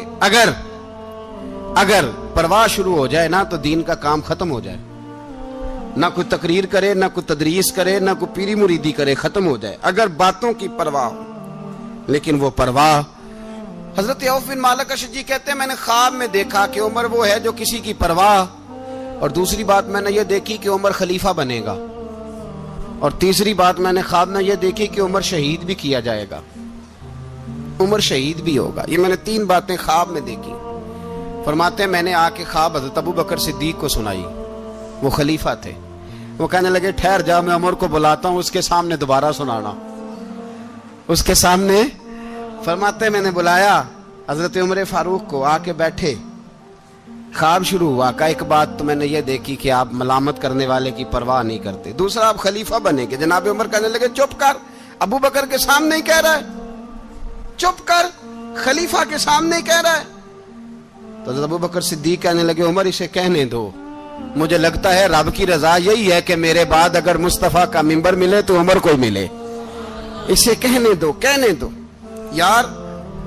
اگر پرواہ شروع ہو جائے نا تو دین کا کام ختم ہو جائے. نہ کوئی تقریر کرے, نہ کوئی تدریس کرے, نہ کوئی پیری مریدی کرے, ختم ہو جائے اگر باتوں کی پرواہ ہو. لیکن وہ پرواہ. حضرت عوف بن مالک اشجعی کہتے ہیں میں نے خواب میں دیکھا کہ عمر وہ ہے جو کسی کی پرواہ, اور دوسری بات میں نے یہ دیکھی کہ عمر خلیفہ بنے گا, اور تیسری بات میں نے خواب میں یہ دیکھی کہ عمر شہید بھی کیا جائے گا, عمر شہید بھی ہوگا. یہ میں نے 3 باتیں خواب میں دیکھی. فرماتے ہیں میں نے آ کے خواب حضرت ابو بکر صدیق کو سنائی, وہ خلیفہ تھے. وہ کہنے لگے ٹھہر جا, میں عمر کو بلاتا ہوں, اس کے سامنے دوبارہ سنانا, اس کے سامنے. فرماتے ہیں میں نے بلایا حضرت عمر فاروق کو, آ کے بیٹھے, خواب شروع ہوا. کا ایک بات تو میں نے یہ دیکھی کہ آپ ملامت کرنے والے کی پرواہ نہیں کرتے. دوسرا آپ خلیفہ بنے گے. جناب عمر کہنے لگے چپ کر, ابو بکر کے سامنے ہی کہہ رہا ہے, چپ کر, خلیفہ کے سامنے ہی کہہ رہا ہے. تو حضرت ابو بکر صدیق کہنے لگے عمر اسے کہنے دو, مجھے لگتا ہے رب کی رضا یہی ہے کہ میرے بعد اگر مصطفیٰ کا منبر ملے تو عمر کو ہی ملے, اسے کہنے دو. یار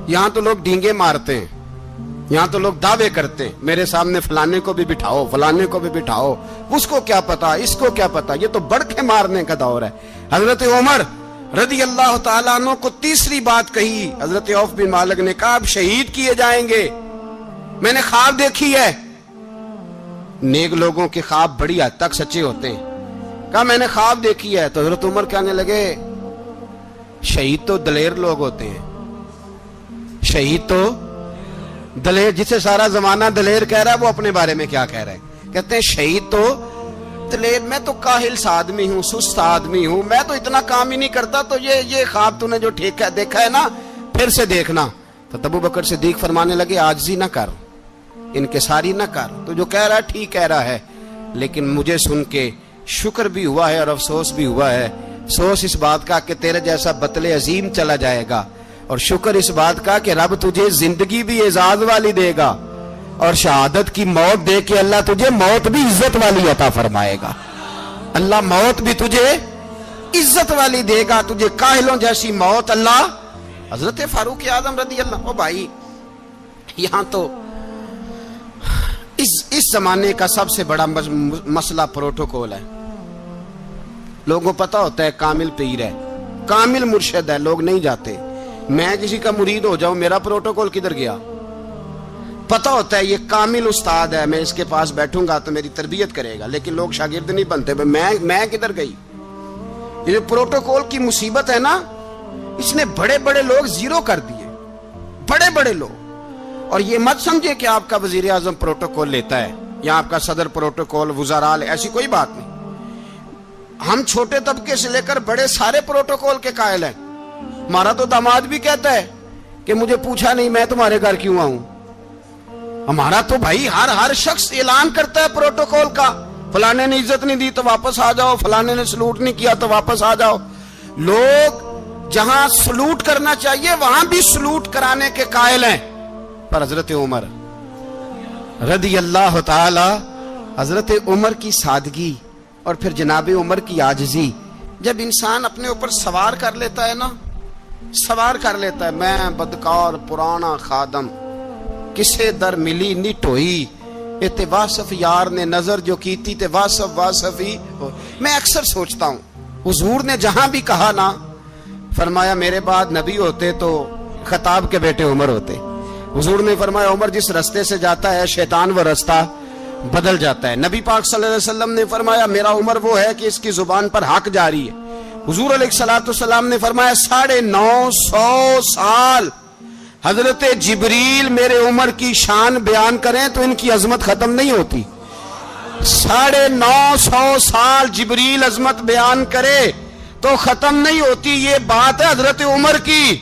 یہاں تو لوگ ڈینگے مارتے ہیں, یہاں تو لوگ دعوے کرتے ہیں میرے سامنے فلانے کو بھی بٹھاؤ, فلانے کو بھی بٹھاؤ, اس کو کیا پتا, اس کو کیا پتا. یہ تو بڑکے مارنے کا دور ہے. حضرت عمر رضی اللہ تعالیٰ عنہ کو تیسری بات کہی. حضرت عوف بن مالک نے کہا آپ شہید کیے جائیں گے, میں نے خواب دیکھی ہے. نیک لوگوں کے خواب بڑی حد تک سچے ہوتے ہیں. کہا میں نے خواب دیکھی ہے. تو حضرت عمر کہنے لگے شہید تو دلیر لوگ ہوتے ہیں, شہید تو دلیر, جسے سارا زمانہ دلیر کہہ رہا ہے وہ اپنے بارے میں کیا کہہ رہا ہے. کہتے ہیں شہید تو پتلے، میں تو کاہل سا آدمی ہوں، سست آدمی ہوں، میں تو اتنا کام ہی نہیں کرتا، تو یہ خواب تو نے جو دیکھا ہے نا پھر سے دیکھنا۔ تو ابو بکر صدیق فرمانے لگے عاجزی نہ کر، انکساری نہ کر، تو جو کہہ رہا ہے ٹھیک کہہ رہا ہے، لیکن مجھے سن کے شکر بھی ہوا ہے اور افسوس بھی ہوا ہے۔ افسوس اس بات کا کہ تیرے جیسا بطل عظیم چلا جائے گا، اور شکر اس بات کا کہ رب تجھے زندگی بھی اعزاز والی دے گا، اور شہادت کی موت دے کے اللہ تجھے موت بھی عزت والی عطا فرمائے گا۔ اللہ موت بھی تجھے عزت والی دے گا، تجھے کاہلوں جیسی موت اللہ۔ حضرت فاروق اعظم رضی اللہ، او بھائی یہاں تو اس زمانے کا سب سے بڑا مسئلہ پروٹوکول ہے۔ لوگوں پتہ ہوتا ہے کامل پیر ہے، کامل مرشد ہے، لوگ نہیں جاتے۔ میں کسی کا مرید ہو جاؤں، میرا پروٹوکول کدھر گیا؟ پتہ ہوتا ہے یہ کامل استاد ہے، میں اس کے پاس بیٹھوں گا تو میری تربیت کرے گا، لیکن لوگ شاگرد نہیں بنتے۔ میں کدھر گئی؟ یہ پروٹوکول کی مصیبت ہے نا، اس نے بڑے بڑے لوگ زیرو کر دیے، بڑے بڑے لوگ۔ اور یہ مت سمجھے کہ آپ کا وزیر اعظم پروٹوکول لیتا ہے یا آپ کا صدر پروٹوکول، وزراء، ایسی کوئی بات نہیں۔ ہم چھوٹے طبقے سے لے کر بڑے سارے پروٹوکول کے قائل ہیں۔ ہمارا تو داماد بھی کہتا ہے کہ مجھے پوچھا نہیں میں تمہارے گھر کیوں آؤں۔ ہمارا تو بھائی ہر شخص اعلان کرتا ہے پروٹوکول کا، فلانے نے عزت نہیں دی تو واپس آ جاؤ، فلانے نے سلوٹ نہیں کیا تو واپس آ جاؤ۔ لوگ جہاں سلوٹ کرنا چاہیے وہاں بھی سلوٹ کرانے کے قائل ہیں۔ پر حضرت عمر رضی اللہ تعالی، حضرت عمر کی سادگی اور پھر جناب عمر کی عاجزی، جب انسان اپنے اوپر سوار کر لیتا ہے نا، سوار کر لیتا ہے، میں بدکار پرانا خادم، کسے در ملی نٹ ہوئی، تے واصف یار نے نظر جو کی تھی تے واصف ہی۔ میں اکثر سوچتا ہوں حضور نے جہاں بھی کہا نا، فرمایا میرے بعد نبی ہوتے تو خطاب کے بیٹے عمر ہوتے۔ حضور نے فرمایا عمر جس رستے سے جاتا ہے شیطان وہ رستہ بدل جاتا ہے۔ نبی پاک صلی اللہ علیہ وسلم نے فرمایا میرا عمر وہ ہے کہ اس کی زبان پر حق جاری ہے۔ حضور علیہ السلام نے فرمایا 950 سال حضرت جبریل میرے عمر کی شان بیان کریں تو ان کی عظمت ختم نہیں ہوتی۔ 950 سال جبریل عظمت بیان کرے تو ختم نہیں ہوتی۔ یہ بات ہے حضرت عمر کی،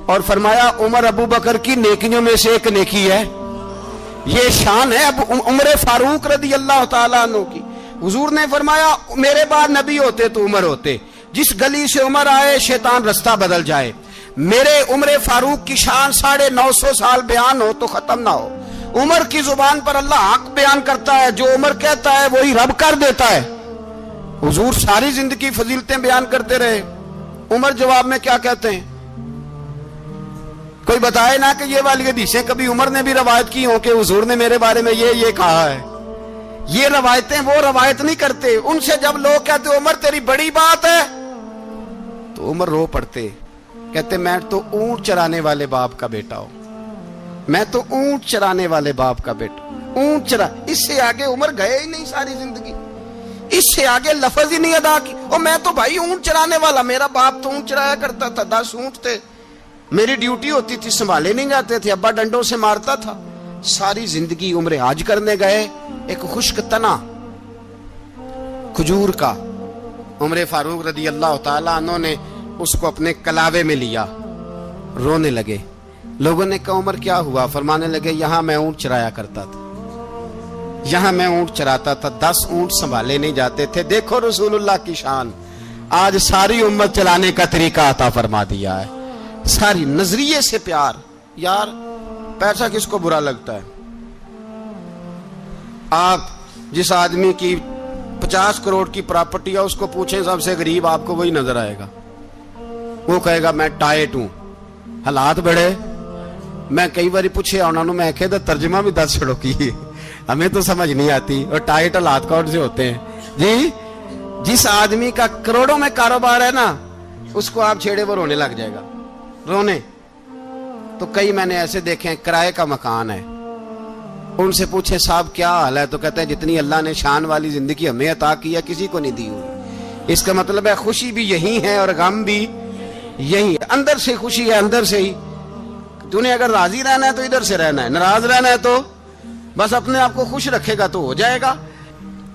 اور فرمایا عمر ابو بکر کی نیکیوں میں سے ایک نیکی ہے، یہ شان ہے اب عمر فاروق رضی اللہ تعالیٰ عنہ کی۔ حضور نے فرمایا میرے بعد نبی ہوتے تو عمر ہوتے، جس گلی سے عمر آئے شیطان رستہ بدل جائے۔ میرے عمر فاروق کی شان 950 سال بیان ہو تو ختم نہ ہو۔ عمر کی زبان پر اللہ حق بیان کرتا ہے، جو عمر کہتا ہے وہی رب کر دیتا ہے۔ حضور ساری زندگی فضیلتیں بیان کرتے رہے، عمر جواب میں کیا کہتے ہیں؟ کوئی بتائے نا کہ یہ والی حدیثیں کبھی عمر نے بھی روایت کی ہوں کہ حضور نے میرے بارے میں یہ کہا ہے۔ یہ روایتیں وہ روایت نہیں کرتے، ان سے جب لوگ کہتے عمر تیری بڑی بات ہے تو عمر رو پڑتے، کہتے میں تو اونٹ چرانے والے باپ کا بیٹا ہوں، میں تو اونٹ چرانے والے باپ کا بیٹا، اونٹ چرا۔ اس سے آگے عمر گئے ہی نہیں ساری زندگی، اس سے آگے لفظ ہی نہیں ادا کی۔ اور میں تو بھائی اونٹ چرانے والا، میرا باپ تو اونٹ چرایا کرتا تھا، 10 اونٹ تھے، میری ڈیوٹی ہوتی تھی، سنبھالے نہیں جاتے تھے، ابا ڈنڈوں سے مارتا تھا۔ ساری زندگی عمر حج کرنے گئے، ایک خشک تنا کھجور کا عمر فاروق رضی اللہ تعالیٰ عنہ نے اس کو اپنے کلاوے میں لیا، رونے لگے۔ لوگوں نے کہا عمر کیا ہوا؟ فرمانے لگے یہاں میں اونٹ چرایا کرتا تھا، یہاں میں اونٹ چراتا تھا، 10 اونٹ سنبھالے نہیں جاتے تھے۔ دیکھو رسول اللہ کی شان، آج ساری امت چلانے کا طریقہ عطا فرما دیا ہے، ساری نظریے سے پیار۔ یار پیسہ کس کو برا لگتا ہے؟ آپ جس آدمی کی 50 کروڑ کی پراپرٹی ہے اس کو پوچھیں سب سے غریب، آپ کو وہی نظر آئے گا، وہ کہے گا میں ٹائٹ ہوں۔ حالات بڑے، میں کئی باری پوچھے انہوں نے، میں کہتا ترجمہ بھی 10 چھڑوں کی، ہمیں تو سمجھ نہیں آتی، اور ٹائٹ حالات کون سے ہوتے ہیں جی؟ جس آدمی کا کروڑوں میں کاروبار ہے نا، اس کو آپ چھیڑے وہ رونے لگ جائے گا، رونے۔ تو کئی میں نے ایسے دیکھے ہیں کرائے کا مکان ہے، ان سے پوچھے صاحب کیا حال ہے، تو کہتے ہیں جتنی اللہ نے شان والی زندگی ہمیں عطا کی ہے کسی کو نہیں دی ہوئی۔ اس کا مطلب ہے خوشی بھی یہی ہے اور غم بھی یہی ہے، اندر سے خوشی ہے، اندر سے ہی۔ تو نے اگر راضی رہنا ہے تو ادھر سے رہنا ہے، ناراض رہنا ہے تو بس اپنے آپ کو خوش رکھے گا تو ہو جائے گا۔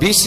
20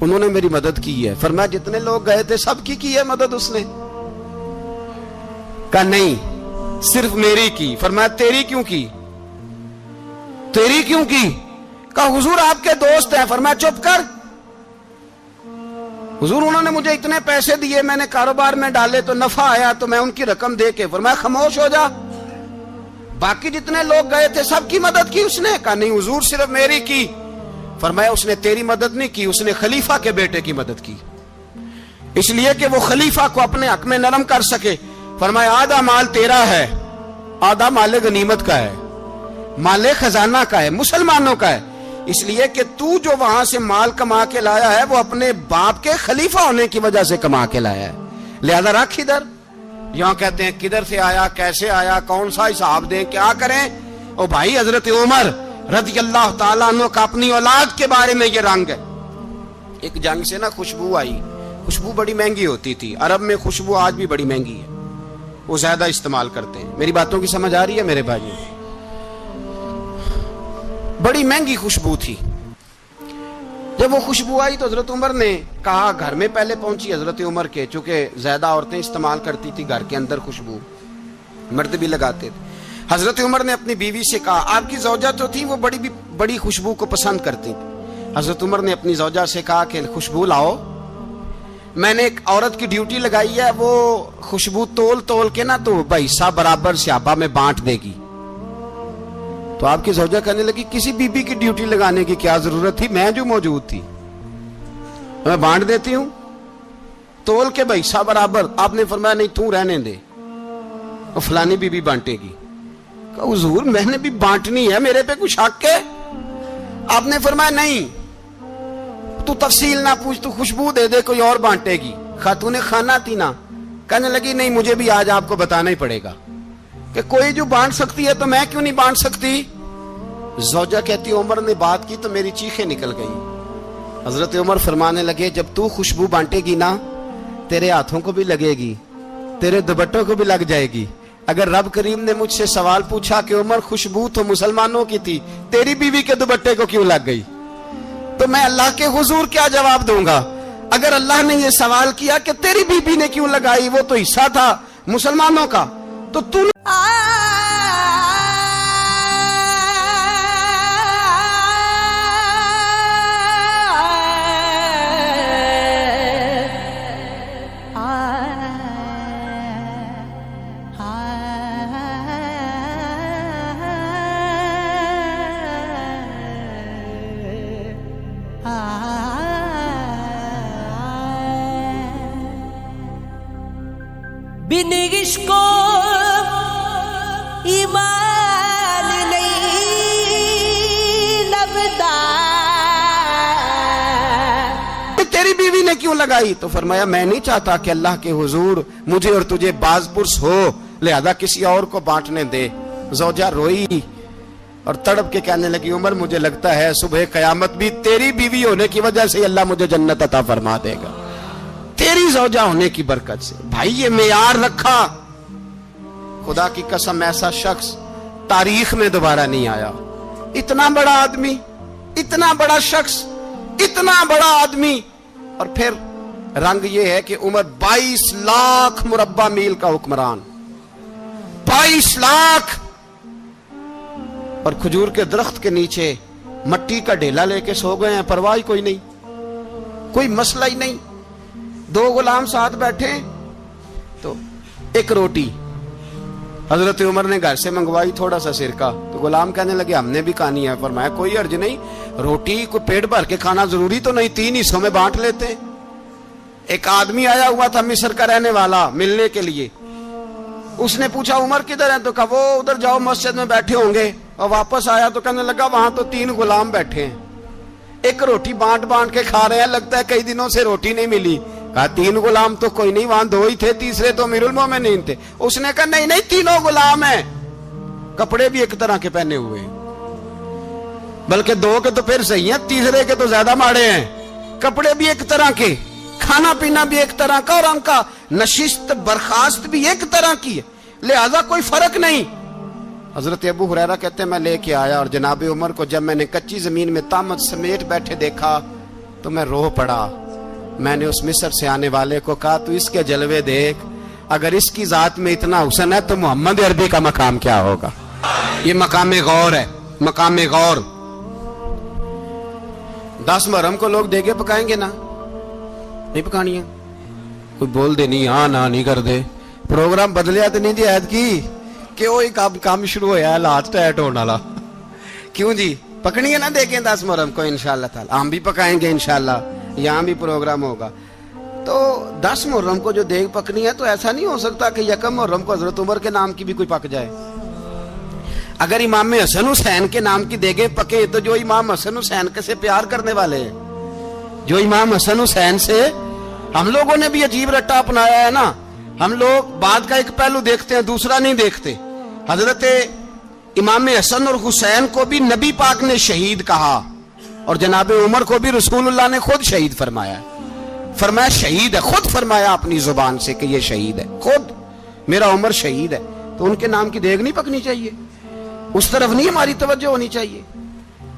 انہوں نے میری مدد کی ہے. فرمایا جتنے لوگ گئے تھے سب کی ہے مدد اس نے؟ کہا نہیں صرف میری کی. فرمایا تیری کیوں کی؟ تیری کیوں کی؟ کہا حضور آپ کے دوست ہیں. فرمایا چپ کر حضور انہوں نے مجھے اتنے پیسے دیے, میں نے کاروبار میں ڈالے تو نفع آیا تو میں ان کی رقم دے کے. فرمایا خاموش ہو جا, باقی جتنے لوگ گئے تھے سب کی مدد کی اس نے؟ کہا نہیں حضور صرف میری کی. فرمایا اس نے تیری مدد نہیں کی, اس نے خلیفہ کے بیٹے کی مدد کی, اس لیے کہ وہ خلیفہ کو اپنے حق میں نرم کر سکے. فرمایا آدھا مال تیرا ہے, آدھا مال غنیمت کا ہے, مال خزانہ کا ہے, مسلمانوں کا ہے, اس لیے کہ تو جو وہاں سے مال کما کے لایا ہے وہ اپنے باپ کے خلیفہ ہونے کی وجہ سے کما کے لایا ہے, لہذا رکھ ادھر. یہاں کہتے ہیں کدھر سے آیا, کیسے آیا, کون سا حساب دیں, کیا کریں؟ او بھائی حضرت عمر رضی اللہ تعالیٰ عنہ کا اپنی اولاد کے بارے میں یہ رنگ ہے. ایک جنگ سے نا خوشبو آئی, خوشبو بڑی مہنگی ہوتی تھی, عرب میں خوشبو آج بھی بڑی مہنگی ہے, وہ زیادہ استعمال کرتے ہیں. میری باتوں کی سمجھ آ رہی ہے میرے بھائیوں؟ بڑی مہنگی خوشبو تھی. جب وہ خوشبو آئی تو حضرت عمر نے کہا, گھر میں پہلے پہنچی حضرت عمر کے, چونکہ زیادہ عورتیں استعمال کرتی تھی گھر کے اندر خوشبو, مرد بھی لگاتے تھے. حضرت عمر نے اپنی بیوی سے کہا, آپ کی زوجہ تو تھی وہ بڑی خوشبو کو پسند کرتی تھی. حضرت عمر نے اپنی زوجہ سے کہا کہ خوشبو لاؤ, میں نے ایک عورت کی ڈیوٹی لگائی ہے, وہ خوشبو تول کے نا تو حصہ برابر صحابہ میں بانٹ دے گی. تو آپ کی زوجہ کہنے لگی کسی بی بی کی ڈیوٹی لگانے کی کیا ضرورت تھی, میں جو موجود تھی میں بانٹ دیتی ہوں تول کے حصہ برابر. آپ نے فرمایا نہیں تو رہنے دے, اور فلانی بی بی بانٹے گی. کہا حضور میں نے بھی بانٹنی ہے, میرے پہ کچھ حق ہے؟ آپ نے فرمایا نہیں تو تفصیل نہ پوچھ, تو خوشبو دے دے, کوئی اور بانٹے گی. خاتون خانہ تھی نا, کہنے لگی نہیں مجھے بھی آج آپ کو بتانا ہی پڑے گا کہ کوئی جو بانٹ سکتی ہے تو میں کیوں نہیں بانٹ سکتی. زوجہ کہتی عمر نے بات کی تو میری چیخیں نکل گئی. حضرت عمر فرمانے لگے جب تو خوشبو بانٹے گی نا تیرے ہاتھوں کو بھی لگے گی, تیرے دوپٹوں کو بھی لگ جائے گی. اگر رب کریم نے مجھ سے سوال پوچھا کہ عمر خوشبو تو مسلمانوں کی تھی, تیری بیوی کے دوپٹے کو کیوں لگ گئی, تو میں اللہ کے حضور کیا جواب دوں گا؟ اگر اللہ نے یہ سوال کیا کہ تیری بیوی نے کیوں لگائی, وہ تو حصہ تھا مسلمانوں کا, تو تو بن عشق ایمان نہیں لبدا. تیری بیوی نے کیوں لگائی؟ تو فرمایا میں نہیں چاہتا کہ اللہ کے حضور مجھے اور تجھے باز پرس ہو, لہذا کسی اور کو بانٹنے دے. زوجہ روئی اور تڑپ کے کہنے لگی عمر مجھے لگتا ہے صبح قیامت بھی تیری بیوی ہونے کی وجہ سے اللہ مجھے جنت عطا فرما دے گا, تیری زوجہ ہونے کی برکت سے. بھائی یہ معیار رکھا, خدا کی قسم ایسا شخص تاریخ میں دوبارہ نہیں آیا. اتنا بڑا آدمی, اتنا بڑا شخص, اتنا بڑا آدمی, اور پھر رنگ یہ ہے کہ عمر 22 لاکھ مربع میل کا حکمران, 22 لاکھ, اور کھجور کے درخت کے نیچے مٹی کا ڈھیلا لے کے سو گئے ہیں, پرواہ کوئی نہیں, کوئی مسئلہ ہی نہیں. 2 غلام ساتھ بیٹھے تو ایک روٹی حضرت عمر نے گھر سے منگوائی, تھوڑا سا سرکہ, تو غلام کہنے لگے ہم نے بھی کھانی ہے. فرمایا کوئی حرج نہیں, روٹی کو پیٹ بھر کے کھانا ضروری تو نہیں, 3 حصوں میں بانٹ لیتے. ایک آدمی آیا ہوا تھا مصر کا رہنے والا ملنے کے لیے, اس نے پوچھا عمر کدھر ہے, تو کہا وہ ادھر جاؤ مسجد میں بیٹھے ہوں گے. اور واپس آیا تو کہنے لگا وہاں تو 3 غلام بیٹھے ہیں, ایک روٹی بانٹ کے کھا رہے ہیں, لگتا ہے کئی دنوں سے روٹی نہیں ملی. کہا 3 غلام تو کوئی نہیں, وہاں 2 ہی تھے, تیسرے تو امیر المومنین تھے. اس نے کہا نہیں 3 غلام ہیں, کپڑے بھی ایک طرح کے پہنے ہوئے, بلکہ 2 کے تو پھر صحیح ہیں, تیسرے کے تو زیادہ ماڑے ہیں. کپڑے بھی ایک طرح کے, کھانا پینا بھی ایک طرح کا, اور ان کا نشست برخاست بھی ایک طرح کی ہے, لہذا کوئی فرق نہیں. حضرت ابو ہریرہ کہتے ہیں میں لے کے آیا, اور جناب عمر کو جب میں نے کچی زمین میں تامت سمیٹ بیٹھے دیکھا تو میں رو پڑا. میں نے اس مصر سے آنے والے کو کہا تو اس کے جلوے دیکھ, اگر اس کی ذات میں اتنا حسن ہے تو محمد عربی کا مقام کیا ہوگا. یہ مقام غور ہے, مقام غور. 10 محرم کو لوگ دیگے پکائیں گے نا, نہیں پکانی ہے. کوئی بول دے نہیں, ہاں نہ نہیں کر دے. پروگرام بدلیا تو نہیں دی عید کی کہ وہی کام شروع ہوا ہے لاسٹ ایٹ ہونے والا. کیوں جی, پکنی ہے نا دیکھیں 10 محرم کو انشاءاللہ تعالی. ہم بھی پکائیں گے انشاءاللہ, یہاں بھی پروگرام ہوگا. تو 10 محرم کو جو دیگ پکنی ہے تو ایسا نہیں ہو سکتا کہ 1 محرم کو حضرت عمر کے نام کی بھی کوئی پک جائے. اگر امام حسن حسین کے نام کی دیگیں پکے تو جو امام حسن حسین سے پیار کرنے والے ہیں, جو امام حسن حسین سے, ہم لوگوں نے بھی عجیب رٹا اپنایا ہے نا. ہم لوگ بات کا ایک پہلو دیکھتے ہیں, دوسرا نہیں دیکھتے. حضرت امام حسن اور حسین کو بھی نبی پاک نے شہید کہا, اور جناب عمر کو بھی رسول اللہ نے خود شہید فرمایا. فرمایا شہید ہے, خود فرمایا اپنی زبان سے کہ یہ شہید ہے, خود میرا عمر شہید ہے. تو ان کے نام کی دیگ نہیں پکنی چاہیے, اس طرف نہیں ہماری توجہ ہونی چاہیے.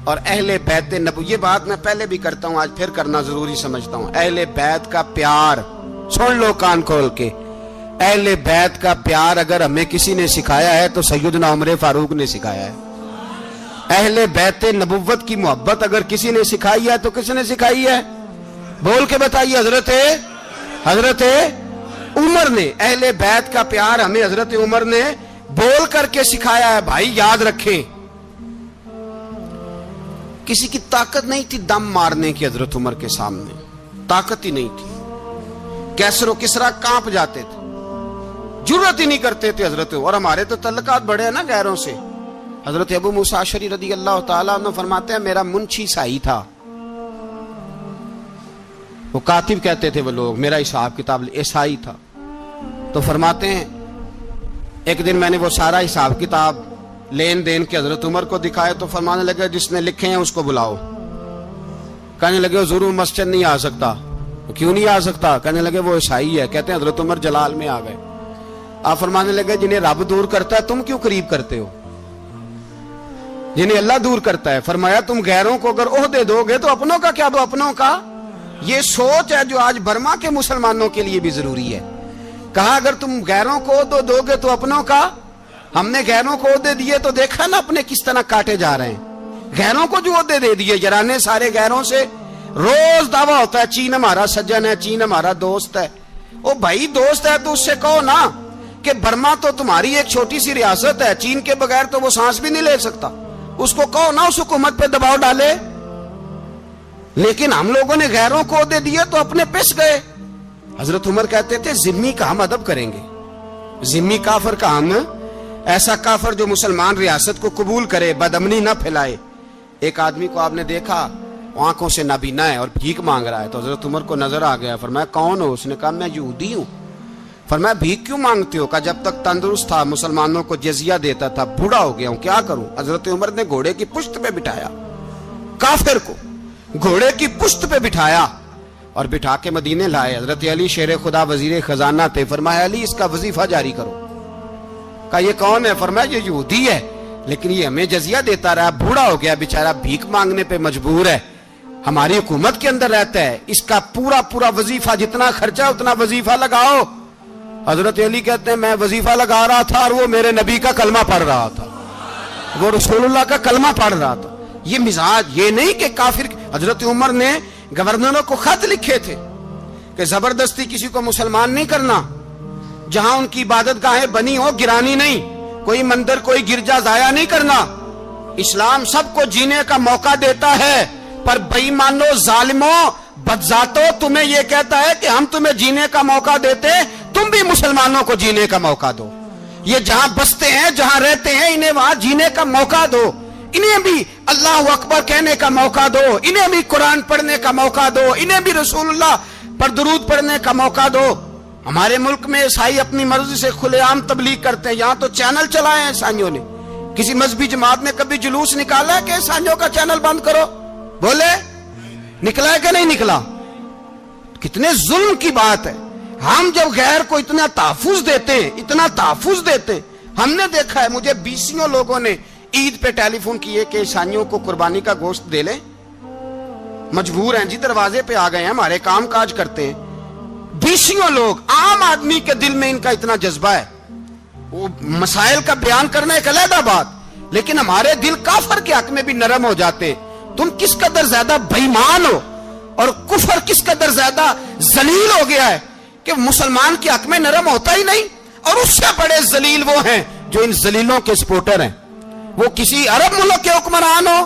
اور اہل بیت نبوی, یہ بات میں پہلے بھی کرتا ہوں, آج پھر کرنا ضروری سمجھتا ہوں. اہل بیت کا پیار سن لو کان کھول کے. اہل بیت کا پیار اگر ہمیں کسی نے سکھایا ہے تو سیدنا عمر فاروق نے سکھایا ہے. اہل بیت نبوت کی محبت اگر کسی نے سکھائی ہے تو کس نے سکھائی ہے؟ بول کے بتائیے. حضرت عمر نے. اہل بیت کا پیار ہمیں حضرت عمر نے بول کر کے سکھایا ہے. بھائی یاد رکھیں, کسی کی طاقت نہیں تھی دم مارنے کی حضرت عمر کے سامنے, طاقت ہی نہیں تھی. کیسر و کسرا کانپ جاتے تھے, جرأت ہی نہیں کرتے تھے حضرت. اور ہمارے تو تعلقات بڑے ہیں نا غیروں سے. حضرت ابو موسیٰ اشعری رضی اللہ تعالیٰ عنہ فرماتے ہیں میرا منشی سائی تھا, وہ کاتب کہتے تھے وہ لوگ, میرا حساب کتاب عیسائی تھا. تو فرماتے ہیں ایک دن میں نے وہ سارا حساب کتاب لین دین کے حضرت عمر کو دکھائے تو فرمانے لگے جس نے لکھے ہیں اس کو بلاؤ. کہنے لگے حضور مسجد نہیں آ سکتا. کیوں نہیں آ سکتا؟ کہنے لگے وہ عیسائی ہے. کہتے ہیں حضرت عمر جلال میں آ گئے. آپ فرمانے لگے جنہیں رب دور کرتا ہے تم کیوں قریب کرتے ہو؟ جنہیں اللہ دور کرتا ہے. فرمایا تم غیروں کو اگر عہدے دو گے تو اپنوں کا کیا دو اپنوں کا. یہ سوچ ہے جو آج برما کے مسلمانوں کے لیے بھی ضروری ہے. کہا اگر تم غیروں کو عہدے دو گے تو اپنوں کا. ہم نے غیروں کو عہدے دیے تو دیکھا نا اپنے کس طرح کاٹے جا رہے ہیں. غیروں کو جو عہدے دے دیے یارانے سارے غیروں سے. روز دعویٰ ہوتا ہے چین ہمارا سجن ہے, چین ہمارا دوست ہے. او بھائی دوست ہے تو اس سے کہو نا کہ برما تو تمہاری ایک چھوٹی سی ریاست ہے, چین کے بغیر تو وہ سانس بھی نہیں لے سکتا. اس کو کہو نا اس حکومت پہ دباؤ ڈالے. لیکن ہم لوگوں نے غیروں کو عہدے دیے تو اپنے پس گئے. حضرت عمر کہتے تھے ذمی کا ہم ادب کریں گے, ذمی کافر کا ہم, ایسا کافر جو مسلمان ریاست کو قبول کرے, بدامنی نہ پھیلائے. ایک آدمی کو آپ نے دیکھا آنکھوں سے نابینا ہے اور بھیک مانگ رہا ہے, تو حضرت عمر کو نظر آ گیا. فرمایا کون ہو؟ اس نے کہا میں یہودی ہوں. فرمایا بھیک کیوں مانگتے ہو؟ کہا جب تک تندرست تھا مسلمانوں کو جزیہ دیتا تھا, بوڑھا ہو گیا ہوں کیا کروں. حضرت عمر نے گھوڑے کی پشت پہ بٹھایا, کافر کو گھوڑے کی پشت پہ بٹھایا اور بٹھا کے مدینے لائے. حضرت علی شیر خدا وزیر خزانہ تھے. فرمایا علی اس کا وظیفہ جاری کرو. کہا یہ کون ہے؟ فرمایا یہ یہودی ہے لیکن یہ ہمیں جزیہ دیتا رہا, بوڑھا ہو گیا بیچارہ, بھیک مانگنے پہ مجبور ہے, ہماری حکومت کے اندر رہتا ہے, اس کا پورا وظیفہ جتنا خرچہ اتنا وظیفہ لگاؤ. حضرت علی کہتے ہیں میں وظیفہ لگا رہا تھا اور وہ میرے نبی کا کلمہ پڑھ رہا تھا, وہ رسول اللہ کا کلمہ پڑھ رہا تھا. یہ مزاج, یہ نہیں کہ کافر. حضرت عمر نے گورنروں کو خط لکھے تھے کہ زبردستی کسی کو مسلمان نہیں کرنا, جہاں ان کی عبادت گاہیں بنی ہو گرانی نہیں, کوئی مندر کوئی گرجا ضائع نہیں کرنا. اسلام سب کو جینے کا موقع دیتا ہے, پر بے ایمانو ظالموں بدذاتوں تمہیں یہ کہتا ہے کہ ہم تمہیں جینے کا موقع دیتے, تم بھی مسلمانوں کو جینے کا موقع دو. یہ جہاں بستے ہیں جہاں رہتے ہیں انہیں وہاں جینے کا موقع دو, انہیں بھی اللہ اکبر کہنے کا موقع دو, انہیں بھی قرآن پڑھنے کا موقع دو, انہیں بھی رسول اللہ پر درود پڑھنے کا موقع دو. ہمارے ملک میں عیسائی اپنی مرضی سے کھلے عام تبلیغ کرتے ہیں. یہاں تو چینل چلائے ہیں عیسائیوں نے. کسی مذہبی جماعت نے کبھی جلوس نکالا ہے کہ عیسائیوں کا چینل بند کرو؟ بولے نکلا ہے کہ نہیں نکلا؟ کتنے ظلم کی بات ہے. ہم جب غیر کو اتنا تحفظ دیتے ہیں, اتنا تحفظ دیتے ہیں. ہم نے دیکھا ہے, مجھے 20 لوگوں نے عید پہ ٹیلی فون کیے کہ عیسائیوں کو قربانی کا گوشت دے لیں. مجبور ہیں جی, دروازے پہ آ گئے ہیں, ہمارے کام کاج کرتے ہیں. بیسیوں لوگ, عام آدمی کے دل میں ان کا اتنا جذبہ ہے, وہ مسائل کا بیان کرنا ایک علیحدہ بات, لیکن ہمارے دل کافر کے حق میں بھی نرم ہو جاتے ہیں. تم کس قدر زیادہ بے ایمان ہو اور کفر کس قدر زیادہ ذلیل ہو گیا ہے کہ مسلمان کے حق میں نرم ہوتا ہی نہیں. اور اس سے بڑے ذلیل وہ ہیں جو ان ذلیلوں کے سپورٹر ہیں. وہ کسی عرب ملک کے حکمران ہو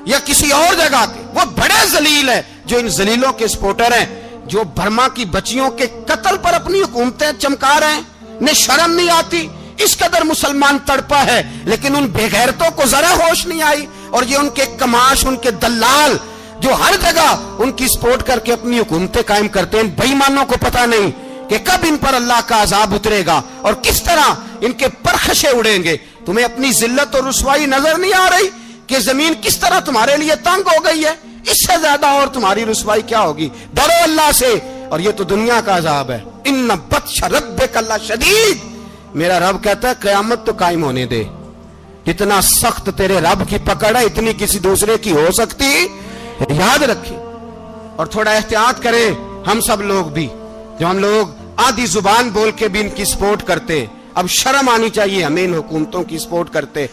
یا کسی اور جگہ کے, وہ بڑے ذلیل ہیں جو ان ذلیلوں کے سپورٹر ہیں, جو برما کی بچیوں کے قتل پر اپنی حکومتیں چمکا رہے ہیں. انہیں شرم نہیں آتی, اس قدر مسلمان تڑپا ہے, لیکن ان بے غیرتوں کو ذرا ہوش نہیں آئی. اور یہ ان کے کماش, ان کے دلال جو ہر جگہ ان کی سپورٹ کر کے اپنی حکومتیں قائم کرتے ہیں, بے ایمانوں کو پتہ نہیں کہ کب ان پر اللہ کا عذاب اترے گا اور کس طرح ان کے پرخشے اڑیں گے. تمہیں اپنی ذلت اور رسوائی نظر نہیں آ رہی کہ زمین کس طرح تمہارے لیے تنگ ہو گئی ہے؟ اس سے زیادہ اور تمہاری رسوائی کیا ہوگی؟ ڈرو اللہ سے, اور یہ تو دنیا کا عذاب ہے. ان بطش ربک لشدید, میرا رب کہتا ہے قیامت تو قائم ہونے دے. جتنا سخت تیرے رب کی پکڑ ہے اتنی کسی دوسرے کی ہو سکتی, یاد رکھیں. اور تھوڑا احتیاط کریں ہم سب لوگ بھی, جو ہم لوگ آدھی زبان بول کے بھی ان کی سپورٹ کرتے. اب شرم آنی چاہیے ہمیں ان حکومتوں کی سپورٹ کرتے.